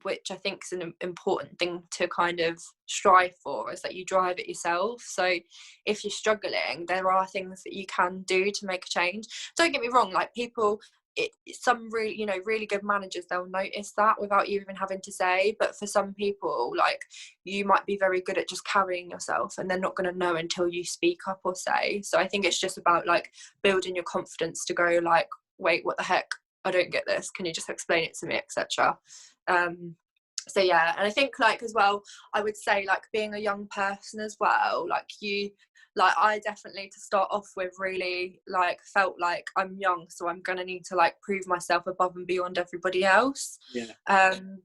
which I think is an important thing to kind of strive for, is that you drive it yourself. So if you're struggling, there are things that you can do to make a change. Don't get me wrong, like, people, some really, really good managers, they'll notice that without you even having to say. But for some people, like, you might be very good at just carrying yourself, and they're not going to know until you speak up or say. So I think it's just about, like, building your confidence to go, like, wait, what the heck, I don't get this, can you just explain it to me, etc. So yeah, and I think, like, as well, I would say, like, being a young person as well, like, I definitely, to start off with, really, like, felt like I'm young, so I'm gonna need to, like, prove myself above and beyond everybody else. And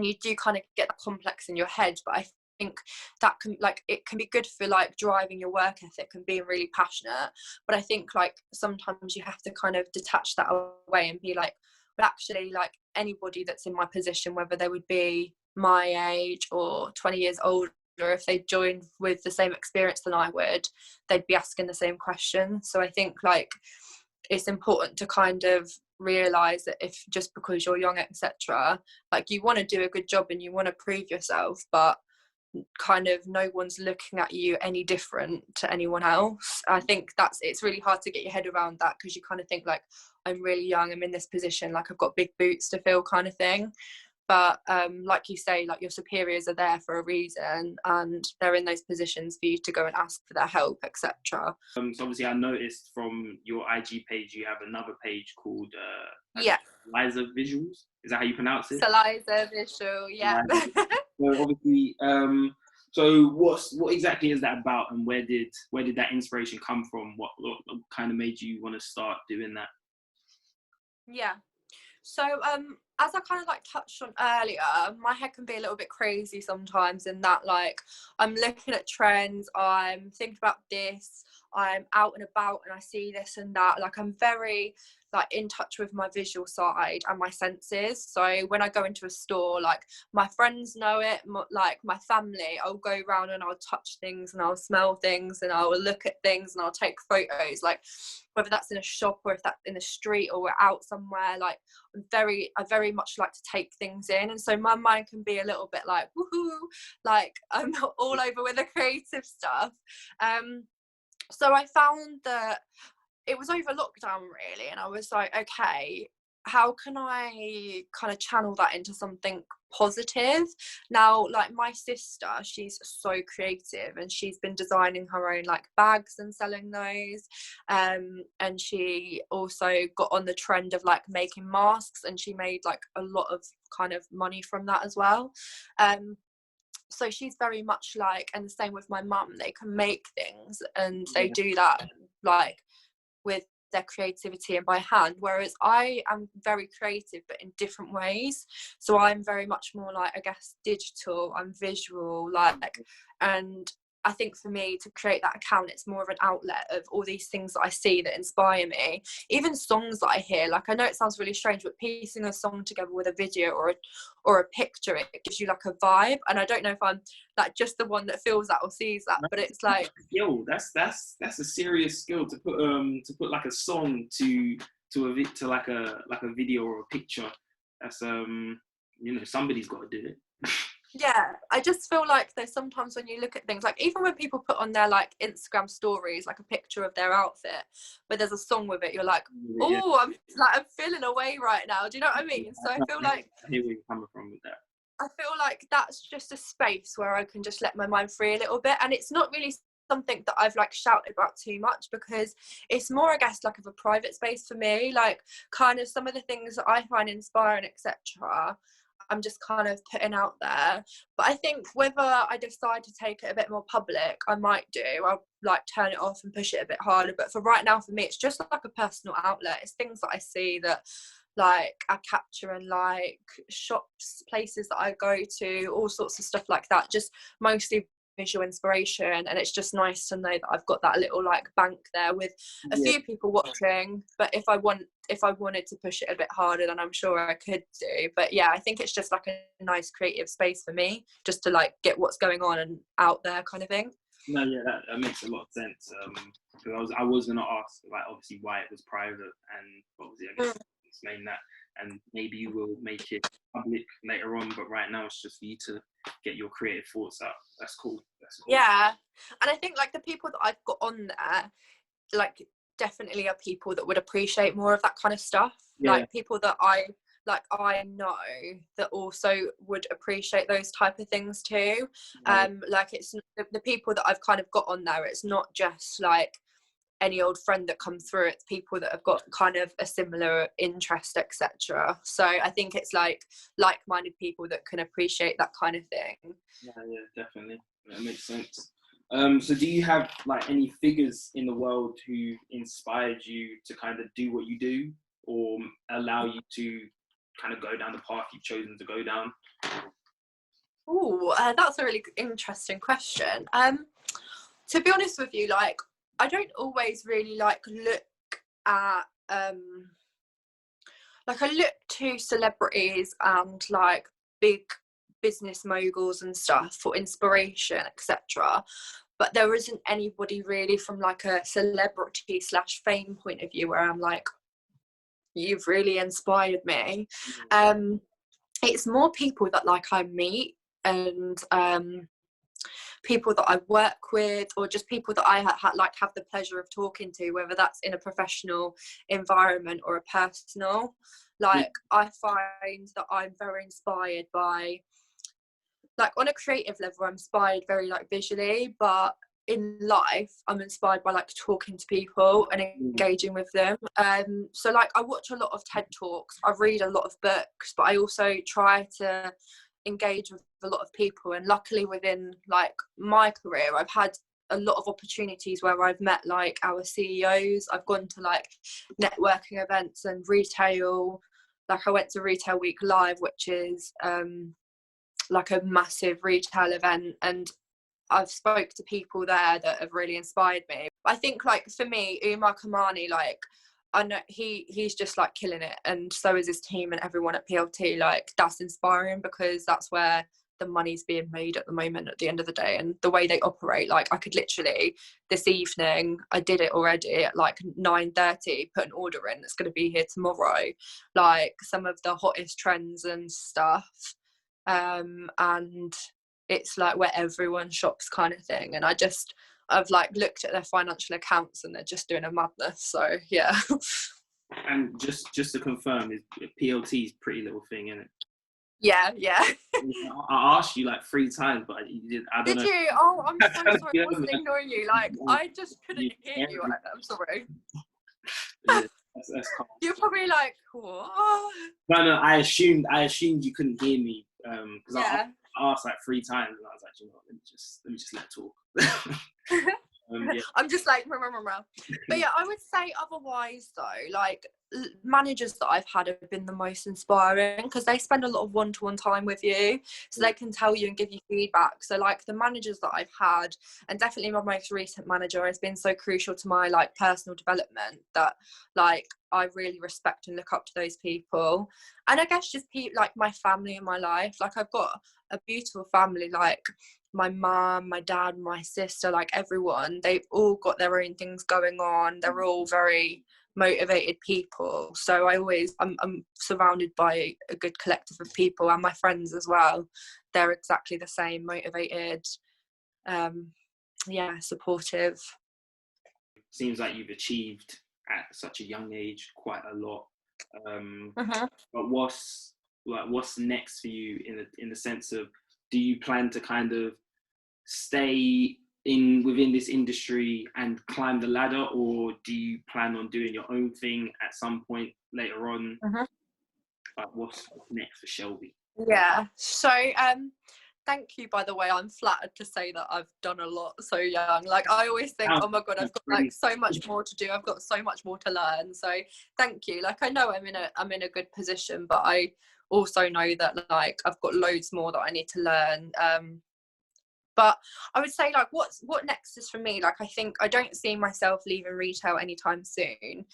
you do kind of get that complex in your head, but I think that can, like, it can be good for, like, driving your work ethic and being really passionate. But I think, like, sometimes you have to kind of detach that away and be like, but actually, like, anybody that's in my position, whether they would be my age or 20 years older, if they joined with the same experience than I would, they'd be asking the same question. So I think, like, it's important to kind of realize that if just because you're young, etc., like, you want to do a good job and you want to prove yourself, but kind of no one's looking at you any different to anyone else. I think it's really hard to get your head around that, because you kind of think, like, I'm really young, I'm in this position, like, I've got big boots to fill, kind of thing. But like you say, like, your superiors are there for a reason, and they're in those positions for you to go and ask for their help, etc. So obviously I noticed from your IG page you have another page called Liza Visuals. Is that how you pronounce it? Liza Visual, yeah. So obviously, so what exactly is that about, and where did that inspiration come from? What kind of made you want to start doing that? Yeah. So as I kind of, like, touched on earlier, my head can be a little bit crazy sometimes, in that, like, I'm looking at trends, I'm thinking about this, I'm out and about and I see this and that. Like, I'm very, like, in touch with my visual side and my senses. So when I go into a store, like, my friends know it, like, my family, I'll go around and I'll touch things and I'll smell things and I'll look at things and I'll take photos, like, whether that's in a shop or if that's in the street or we're out somewhere. Like, I very much like to take things in, and so my mind can be a little bit like, woohoo, like, I'm all over with the creative stuff. So I found that it was over lockdown, really, and I was like, okay, how can I kind of channel that into something positive? Now, like, my sister, she's so creative, and she's been designing her own, like, bags and selling those, and she also got on the trend of, like, making masks, and she made, like, a lot of kind of money from that as well. so she's very much like, and the same with my mum, they can make things and they do that like with their creativity and by hand, whereas I am very creative but in different ways. So I'm very much more like, I guess, digital, I'm visual, like, and I think for me to create that account, it's more of an outlet of all these things that I see that inspire me. Even songs that I hear, like, I know it sounds really strange, but piecing a song together with a video or a picture, it gives you like a vibe. And I don't know if I'm like just the one that feels that or sees that, but it's like, yo, that's a serious skill to put like a song to like a video or a picture. That's somebody's got to do it. yeah, I just feel like there's sometimes when you look at things, like even when people put on their like Instagram stories like a picture of their outfit but there's a song with it, you're like, oh, I'm feeling away right now, do you know what I mean? So I feel like, I hear where you're coming from with that. I feel like that's just a space where I can just let my mind free a little bit, and it's not really something that I've like shouted about too much, because it's more, I guess, like of a private space for me, like kind of some of the things that I find inspiring, etc., I'm just kind of putting out there. But I think whether I decide to take it a bit more public, I might do. I'll like turn it off and push it a bit harder. But for right now, for me, it's just like a personal outlet. It's things that I see that like I capture in like shops, places that I go to, all sorts of stuff like that. Just mostly visual inspiration, and it's just nice to know that I've got that little like bank there with a few people watching. But if I wanted to push it a bit harder, then I'm sure I could do. But yeah, I think it's just like a nice creative space for me, just to like get what's going on and out there kind of thing. No, yeah, that makes a lot of sense. Because I was gonna ask, like, obviously why it was private, and obviously I guess explain that, and maybe you will make it public later on. But right now, it's just for you to get your creative thoughts out. That's cool. Yeah, and I think like the people that I've got on there, like definitely are people that would appreciate more of that kind of stuff. Like people that I know that also would appreciate those type of things too. Like it's the people that I've kind of got on there, it's not just like any old friend that comes through, it's people that have got kind of a similar interest, etc. So I think it's like like-minded people that can appreciate that kind of thing. Yeah, definitely, that makes sense. So do you have like any figures in the world who inspired you to kind of do what you do, or allow you to kind of go down the path you've chosen to go down? Oh, that's a really interesting question. To be honest with you, like I don't always really like look at like I look to celebrities and like big business moguls and stuff for inspiration, etc. But there isn't anybody really from like a celebrity / fame point of view where I'm like, you've really inspired me. It's more people that like I meet, and people that I work with, or just people that I have the pleasure of talking to, whether that's in a professional environment or a personal. Like I find that I'm very inspired by, like on a creative level, I'm inspired very like visually, but in life I'm inspired by like talking to people and engaging with them. So like I watch a lot of TED Talks, I read a lot of books, but I also try to engage with a lot of people, and luckily within like my career I've had a lot of opportunities where I've met like our CEOs. I've gone to like networking events and retail, like I went to Retail Week Live, which is like a massive retail event, and I've spoke to people there that have really inspired me. I think like for me, Umar Kamani, like I know he's just like killing it, and so is his team and everyone at PLT. Like that's inspiring, because that's where the money's being made at the moment at the end of the day, and the way they operate. Like I could literally this evening, I did it already at like 9:30, put an order in that's going to be here tomorrow, like some of the hottest trends and stuff, and it's like where everyone shops kind of thing. And I've like looked at their financial accounts and they're just doing a madness. So yeah. And just to confirm, PLT is Pretty Little Thing, isn't it? Yeah. I asked you like 3 times, but you did. I don't know. Did you? Oh, I'm so sorry. I wasn't ignoring you. Like I just couldn't hear you. I'm sorry. Yeah, that's cool. You're probably like, what? No, I assumed you couldn't hear me, because I asked like 3 times, and I was like, you know what, let me just let talk. Yeah. I'm just like, but yeah, I would say otherwise though, like managers that I've had have been the most inspiring because they spend a lot of one-to-one time with you, so they can tell you and give you feedback. So like the managers that I've had, and definitely my most recent manager, has been so crucial to my like personal development that like I really respect and look up to those people. And I guess just like my family in my life, like I've got a beautiful family, like my mum, my dad, my sister, like everyone, they've all got their own things going on. They're all very motivated people. So I'm surrounded by a good collective of people, and my friends as well. They're exactly the same, motivated, supportive. Seems like you've achieved at such a young age quite a lot. But what's next for you in the sense of, do you plan to kind of stay within this industry and climb the ladder, or do you plan on doing your own thing at some point later on? What's next for Shelby? Yeah, so thank you, by the way. I'm flattered to say that I've done a lot so young. Like I always think, oh my god, I've got like so much more to do, I've got so much more to learn. So thank you. Like I know I'm in a good position, but I also know that like I've got loads more that I need to learn. But I would say like what next is for me, like I think I don't see myself leaving retail anytime soon.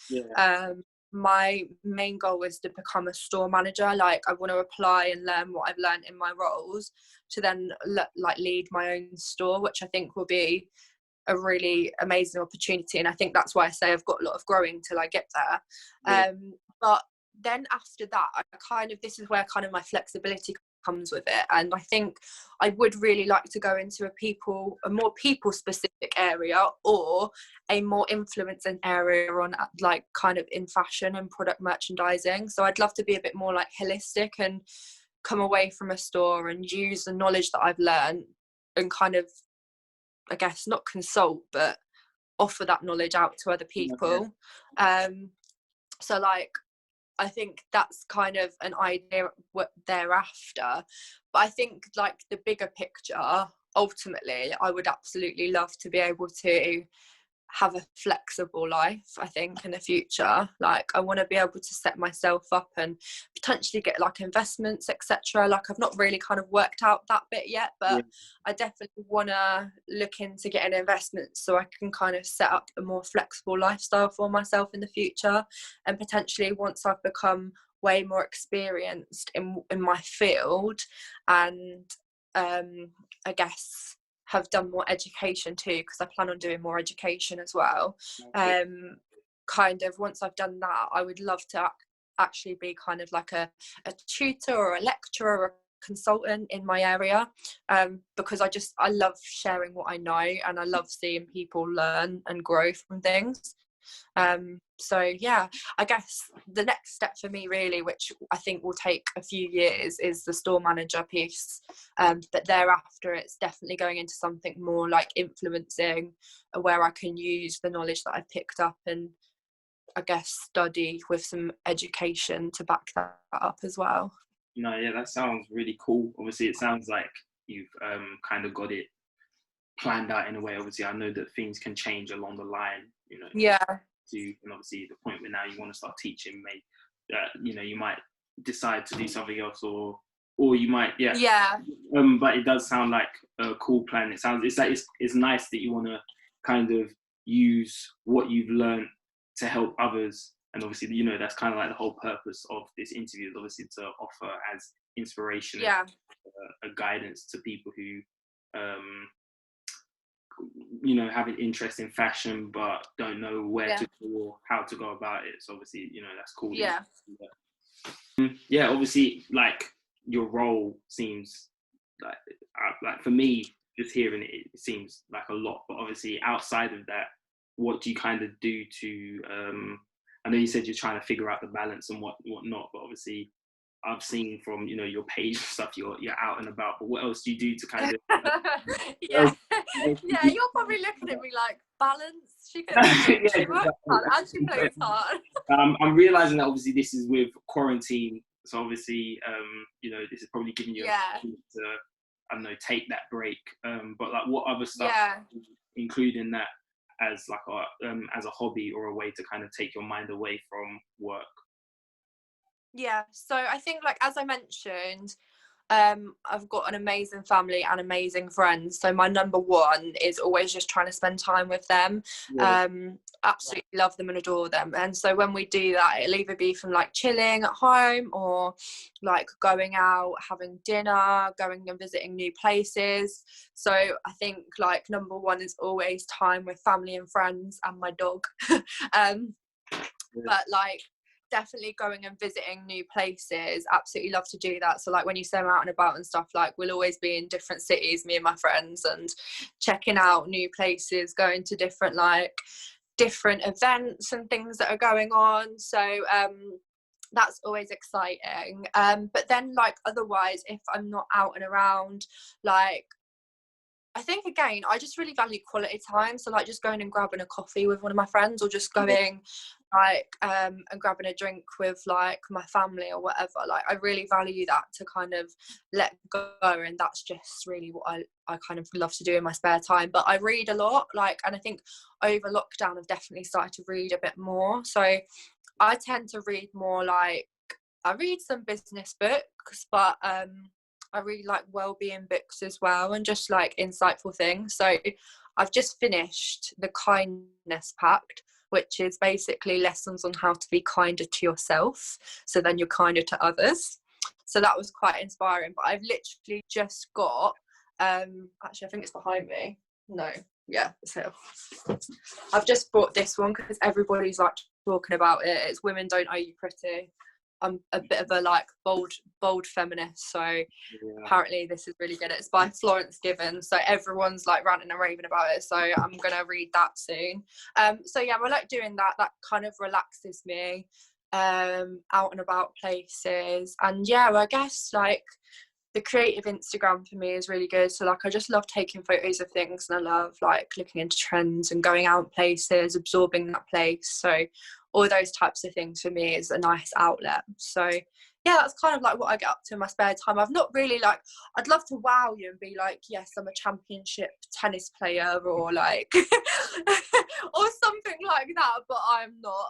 My main goal is to become a store manager. Like I want to apply and learn what I've learned in my roles to then like lead my own store, which I think will be a really amazing opportunity. And I think that's why I say I've got a lot of growing till I get there. But then after that, this is where kind of my flexibility comes with it, and I think I would really like to go into a more people specific area, or a more influencing area on like kind of in fashion and product merchandising. So I'd love to be a bit more like holistic and come away from a store and use the knowledge that I've learned and kind of, I guess, not consult but offer that knowledge out to other people. So like I think that's kind of an idea thereafter. But I think like the bigger picture, ultimately, I would absolutely love to be able to have a flexible life, I think, in the future. Like I want to be able to set myself up and potentially get like investments, etc. Like I've not really kind of worked out that bit yet, but I definitely want to look into getting investments so I can kind of set up a more flexible lifestyle for myself in the future. And potentially once I've become way more experienced in my field, and I guess have done more education too, because I plan on doing more education as well. Kind of once I've done that, I would love to actually be kind of like a tutor or a lecturer or a consultant in my area, because I love sharing what I know, and I love seeing people learn and grow from things. So yeah, I guess the next step for me really, which I think will take a few years, is the store manager piece, but thereafter it's definitely going into something more like influencing, where I can use the knowledge that I've picked up and I guess study with some education to back that up as well. That sounds really cool. Obviously it sounds like you've kind of got it planned out in a way. Obviously I know that things can change along the line, and obviously the point where now you want to start teaching you might decide to do something else, or you might but it does sound like a cool plan. It's nice that you want to kind of use what you've learned to help others, and obviously that's kind of like the whole purpose of this interview, is obviously to offer as inspiration and a guidance to people who have an interest in fashion but don't know where to go or how to go about it. So obviously that's cool. Obviously like your role seems like for me, just hearing it seems like a lot, but obviously outside of that, what do you kind of do to I know you said you're trying to figure out the balance and what not, but obviously I've seen from your page and stuff, you're out and about, but what else do you do to kind of you're probably looking at me like, balance, she works hard and she plays hard. I'm realizing that obviously this is with quarantine, so obviously this is probably giving you a to I don't know, take that break. But like, what other stuff, Yeah. including that as like as a hobby or a way to kind of take your mind away from work? Yeah, so I think, like, as I mentioned, I've got an amazing family and amazing friends. So my number one is always just trying to spend time with them. Yeah. Absolutely love them and adore them. And so when we do that, it'll either be from like chilling at home or like going out, having dinner, going and visiting new places. So I think like number one is always time with family and friends and my dog. But like, definitely going and visiting new places, absolutely love to do that. So like when you say I'm out and about and stuff, like we'll always be in different cities, me and my friends, and checking out new places, going to different events and things that are going on. So that's always exciting. But then like otherwise, if I'm not out and around, like I think again, I just really value quality time. So like just going and grabbing a coffee with one of my friends, or just going like and grabbing a drink with like my family or whatever. Like I really value that, to kind of let go, and that's just really what I kind of love to do in my spare time. But I read a lot, like, and I think over lockdown I've definitely started to read a bit more. So I tend to read more, like I read some business books, but I really like well-being books as well, and just like insightful things. So I've just finished the Kindness Pact, which is basically lessons on how to be kinder to yourself, so then you're kinder to others. So that was quite inspiring. But I've literally just got actually I think it's behind me. No, yeah, so I've just bought this one because everybody's like talking about it. It's Women Don't Owe You Pretty. I'm a bit of a like bold feminist, so apparently this is really good. It's by Florence Given, so everyone's like ranting and raving about it, so I'm gonna read that soon. So yeah, I like doing that. That kind of relaxes me, out and about places. And yeah, well, I guess like the creative Instagram for me is really good. So like I just love taking photos of things, and I love like looking into trends and going out places, absorbing that place. So all those types of things for me is a nice outlet. So yeah, that's kind of like what I get up to in my spare time. I've not really like, I'd love to wow you and be like, yes, I'm a championship tennis player, or like or something like that, but I'm not.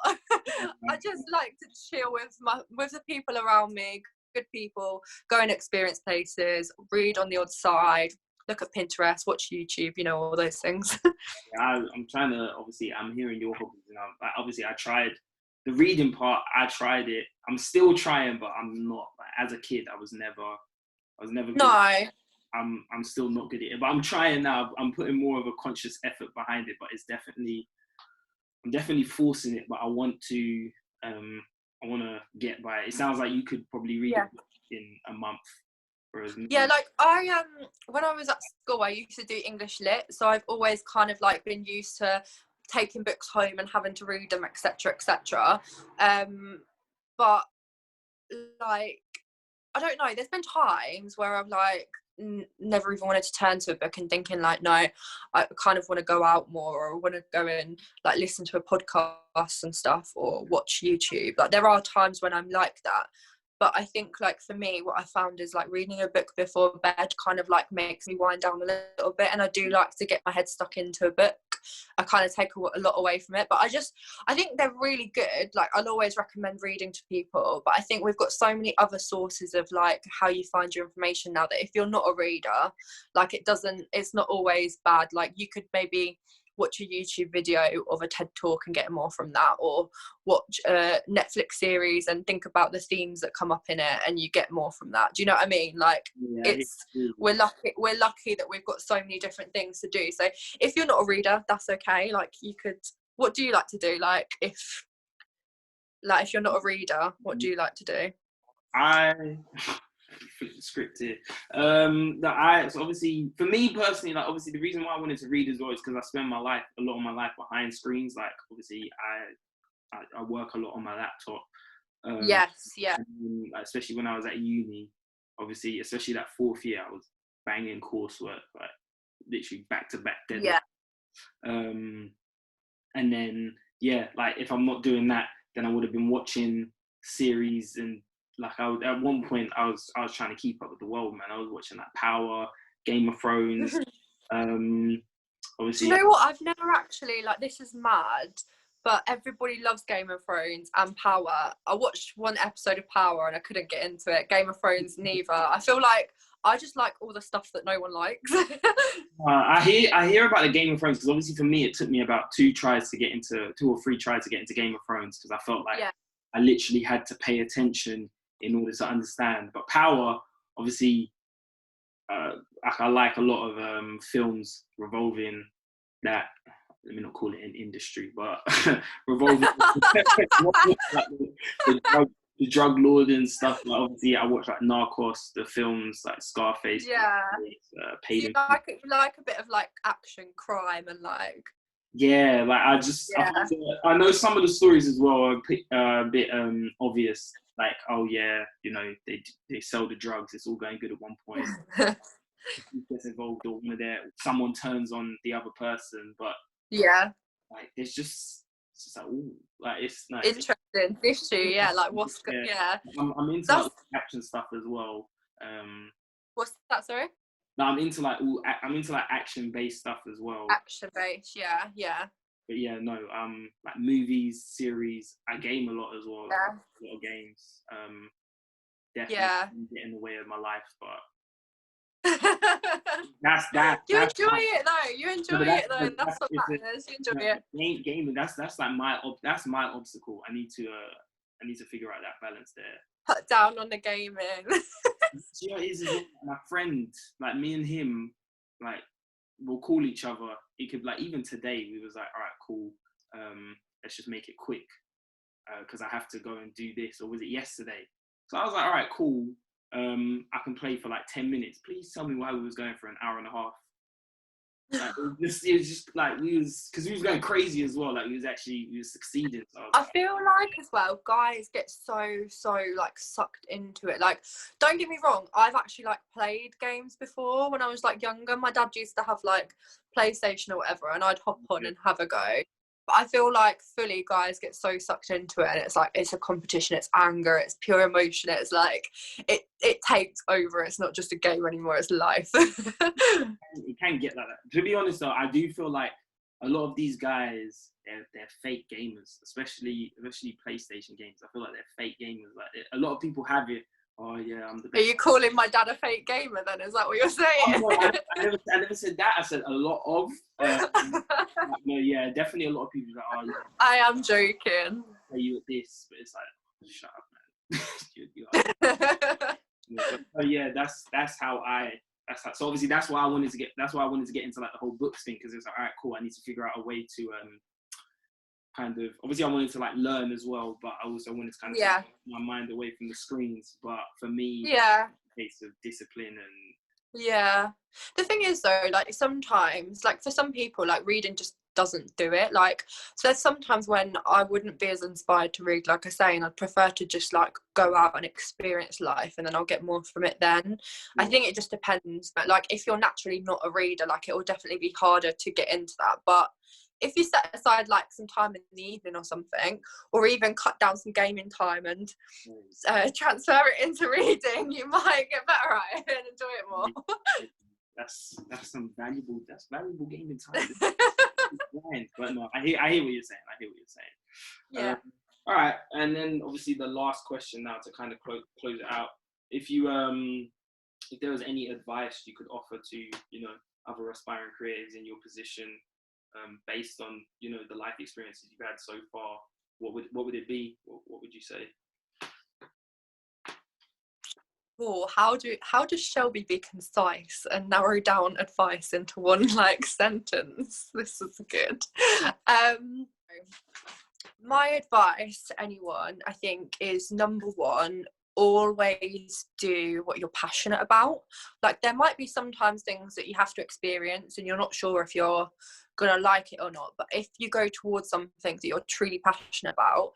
I just like to chill with the people around me, good people, go and experience places, read on the odd side, look at Pinterest, watch YouTube, you know, all those things. Yeah, I'm trying to, obviously, I'm hearing your hobbies, and obviously I tried the reading part. I tried it. I'm still trying, but I'm not. Like, as a kid, I was never good. No. I'm still not good at it, but I'm trying now. I'm putting more of a conscious effort behind it, but I'm definitely forcing it. But I want to get by it. It sounds like you could probably read it in a month. Yeah, like I when I was at school, I used to do English lit, so I've always kind of like been used to taking books home and having to read them, etc., etc. But like I don't know, there's been times where I've like never even wanted to turn to a book, and thinking like, no, I kind of want to go out more, or want to go and like listen to a podcast and stuff, or watch YouTube. Like there are times when I'm like that. But I think like for me, what I found is like reading a book before bed kind of like makes me wind down a little bit, and I do like to get my head stuck into a book. I kind of take a lot away from it, but I think they're really good. Like I'll always recommend reading to people, but I think we've got so many other sources of like how you find your information now, that if you're not a reader, like it's not always bad. Like you could maybe watch a YouTube video of a TED talk and get more from that, or watch a Netflix series and think about the themes that come up in it, and you get more from that. Do you know what I mean? Like we're lucky that we've got so many different things to do. So if you're not a reader, that's okay. Like what do you like to do? Like if you're not a reader, what do you like to do? I flip the script here. So obviously, for me personally, like obviously the reason why I wanted to read as well is because I spend a lot of my life behind screens. Like obviously, I work a lot on my laptop. Yes, yeah. Especially when I was at uni, obviously, especially that fourth year, I was banging coursework, like literally back to back deadlines. Yeah. And then like if I'm not doing that, then I would have been watching series, and like at one point I was trying to keep up with the world, man. I was watching like Power, Game of Thrones. Do Obviously, you know what? I've never actually, like, this is mad, but everybody loves Game of Thrones and Power. I watched one episode of Power and I couldn't get into it. Game of Thrones, neither. I feel like I just like all the stuff that no one likes. I hear about the Game of Thrones because obviously for me it took me about 2 or 3 tries to get into Game of Thrones because I felt like I literally had to pay attention in order to understand. But Power, obviously, I like a lot of films revolving that. Let me not call it an industry, but revolving like the drug lord and stuff. Like, obviously, I watch like Narcos, the films like Scarface. Yeah. Paid you like a bit of like action, crime, and like. Yeah, like I know some of the stories as well are a bit obvious. Like, oh yeah, you know, they sell the drugs. It's all going good at one point. Who gets involved, or someone turns on the other person, but like it's just like, ooh, like it's nice. Interesting issue, like what's good. I'm into like action stuff as well. What's that? Sorry. No, I'm into like action based stuff as well. Action based, yeah. But yeah, no, like movies, series. I game a lot as well. Yeah. A lot of games. Definitely get in the way of my life, but. That's you enjoy it though. That's what matters. You enjoy it. Gaming. That's like my obstacle. I need to figure out that balance there. Cut down on the gaming. You know, is my friend, like me and him, like we'll call each other. It could like even today we was like, all right, cool. Let's just make it quick because I have to go and do this. Or was it yesterday? So I was like, all right, cool. I can play for like 10 minutes. Please tell me why we was going for an hour and a half. Like, it was just like because we was going crazy as well. Like we was succeeding. So I feel like as well, guys get so like sucked into it. Like, don't get me wrong, I've actually like played games before when I was like younger. My dad used to have like PlayStation or whatever, and I'd hop on and have a go. But I feel like fully guys get so sucked into it, and it's like it's a competition, it's anger, it's pure emotion, it's like it takes over. It's not just a game anymore, it's life. It can get like that. To be honest though, I do feel like a lot of these guys, they're fake gamers, especially PlayStation games. I feel like they're fake gamers. Like a lot of people have it. Oh yeah, I'm the best. Are you calling my dad a fake gamer then? Is that what you're saying? Oh, no, I never said that. I said a lot of. No, yeah, definitely a lot of people are like, oh, yeah, I am joking. Are you at this? But it's like, shut up, man. But yeah, that's how. So obviously that's why I wanted to get into like the whole books thing, because it's like, all right, cool. I need to figure out a way to kind of, obviously I wanted to like learn as well, but I also wanted to kind of take my mind away from the screens. But for me, it's a case of discipline and the thing is though, like sometimes, like for some people, like reading just doesn't do it. Like, so there's sometimes when I wouldn't be as inspired to read, like I say, and I'd prefer to just like go out and experience life, and then I'll get more from it then. I think it just depends. But like if you're naturally not a reader, like it will definitely be harder to get into that. But if you set aside like some time in the evening or something, or even cut down some gaming time and transfer it into reading, you might get better at it and enjoy it more. That's valuable gaming time. But no, I hear what you're saying. Yeah. All right, and then obviously the last question now to kind of close it out. If you if there was any advice you could offer to, you know, other aspiring creatives in your position, based on, you know, the life experiences you've had so far, what would it be? What would you say? Oh, how does Shelby be concise and narrow down advice into one like sentence? This is good. My advice to anyone, I think, is number one, always do what you're passionate about. Like there might be sometimes things that you have to experience and you're not sure if you're gonna like it or not, but if you go towards something that you're truly passionate about,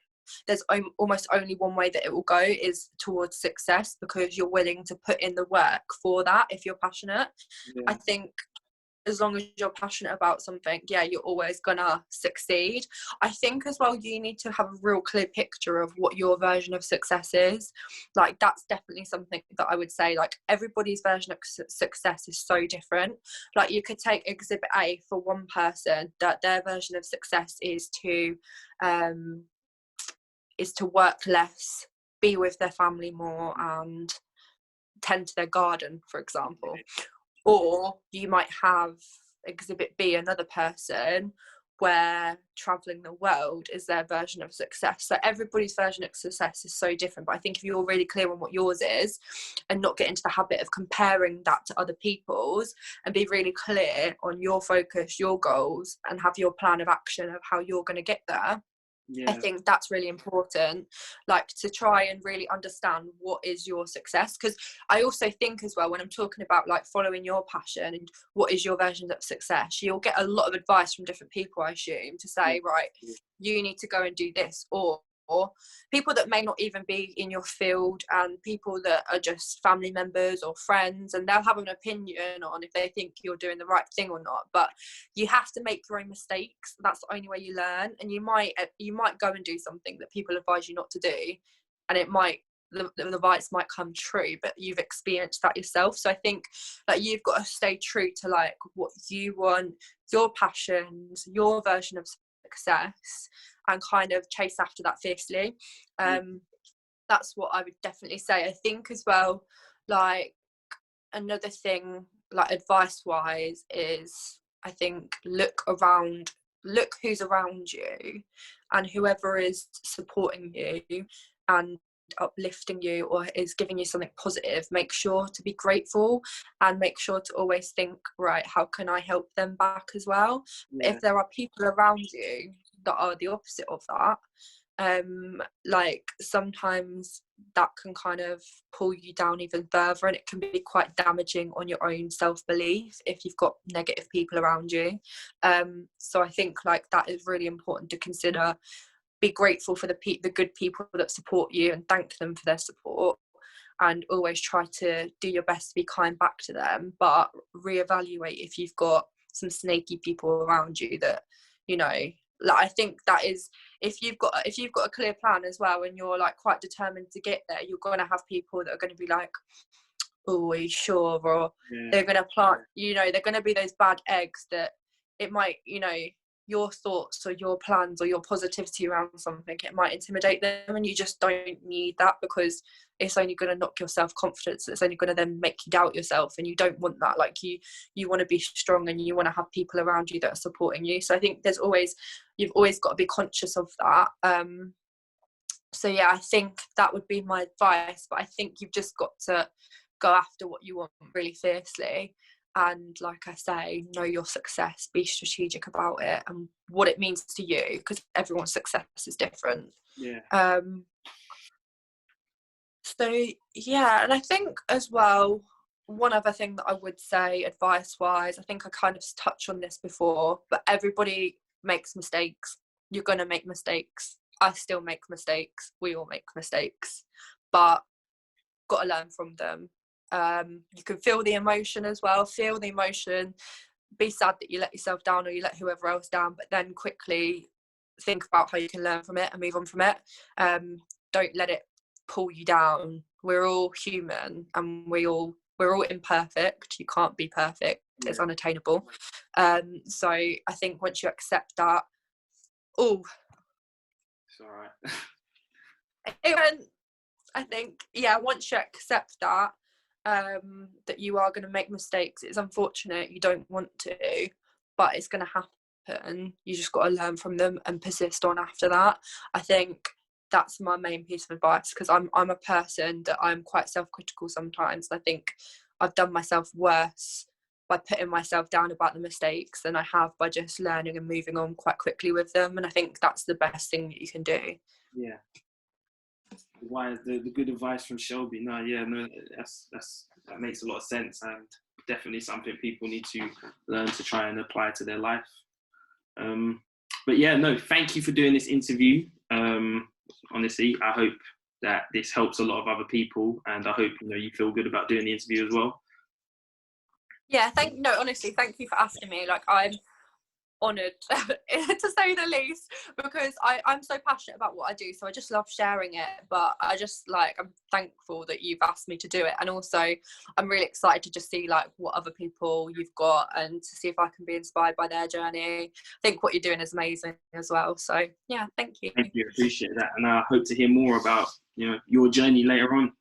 there's almost only one way that it will go, is towards success, because you're willing to put in the work for that if you're passionate. I think as long as you're passionate about something, yeah, you're always gonna succeed. I think as well, you need to have a real clear picture of what your version of success is. Like, that's definitely something that I would say, like, everybody's version of success is so different. Like, you could take exhibit A for one person, that their version of success is to work less, be with their family more, and tend to their garden, for example. Or you might have exhibit B, another person, where traveling the world is their version of success. So everybody's version of success is so different, but I think if you're really clear on what yours is and not get into the habit of comparing that to other people's, and be really clear on your focus, your goals, and have your plan of action of how you're going to get there, I think that's really important, like, to try and really understand what is your success. Because I also think as well, when I'm talking about like following your passion and what is your version of success, you'll get a lot of advice from different people, I assume, to say, right, you need to go and do this, or people that may not even be in your field, and people that are just family members or friends, and they'll have an opinion on if they think you're doing the right thing or not. But you have to make your own mistakes. That's the only way you learn. And you might go and do something that people advise you not to do, and the advice might come true, but you've experienced that yourself. So I think that you've got to stay true to like what you want, your passions, your version of success, and kind of chase after that fiercely. That's what I would definitely say. I think as well, like, another thing, like, advice wise, is I think look who's around you, and whoever is supporting you and uplifting you or is giving you something positive, make sure to be grateful, and make sure to always think, right, how can I help them back as well? If there are people around you that are the opposite of that, like, sometimes that can kind of pull you down even further, and it can be quite damaging on your own self-belief if you've got negative people around you. So I think, like, that is really important to consider. Be grateful for the good people that support you, and thank them for their support, and always try to do your best to be kind back to them, but reevaluate if you've got some snaky people around you that, you know, like, I think that is, if you've got a clear plan as well, and you're like quite determined to get there, you're going to have people that are going to be like, oh, are you sure? Or they're going to plant, you know, they're going to be those bad eggs that it might, you know, your thoughts or your plans or your positivity around something, it might intimidate them, and you just don't need that, because it's only going to knock your self-confidence. It's only going to then make you doubt yourself, and you don't want that. Like, you want to be strong, and you want to have people around you that are supporting you. So I think you've always got to be conscious of that. So yeah, I think that would be my advice, but I think you've just got to go after what you want really fiercely, and, like I say, know your success, be strategic about it and what it means to you, because everyone's success is different. So yeah, and I think as well, one other thing that I would say advice wise, I think I kind of touched on this before, but everybody makes mistakes. You're going to make mistakes. I still make mistakes. We all make mistakes, but got to learn from them. You can feel the emotion as well. Feel the emotion. Be sad that you let yourself down, or you let whoever else down, but then quickly think about how you can learn from it and move on from it. Don't let it pull you down. We're all human, and we're all imperfect. You can't be perfect. It's unattainable. So I think once you accept that, it's all right. I think, yeah, once you accept that, that you are going to make mistakes, it's unfortunate, you don't want to, but it's going to happen. You just got to learn from them and persist on after that. I think that's my main piece of advice, because I'm a person that I'm quite self-critical sometimes. I think I've done myself worse by putting myself down about the mistakes than I have by just learning and moving on quite quickly with them. And I think that's the best thing that you can do. Yeah. Why the good advice from Shelby? That makes a lot of sense, and definitely something people need to learn to try and apply to their life. But yeah, no, thank you for doing this interview. Honestly, I hope that this helps a lot of other people, and I hope you feel good about doing the interview as well. Yeah, honestly, thank you for asking me. Like, I'm honoured to say the least, because I'm so passionate about what I do, so I just love sharing it. But I'm thankful that you've asked me to do it, and also I'm really excited to just see like what other people you've got and to see if I can be inspired by their journey. I think what you're doing is amazing as well, so yeah, thank you. Thank you, appreciate that, and I hope to hear more about your journey later on.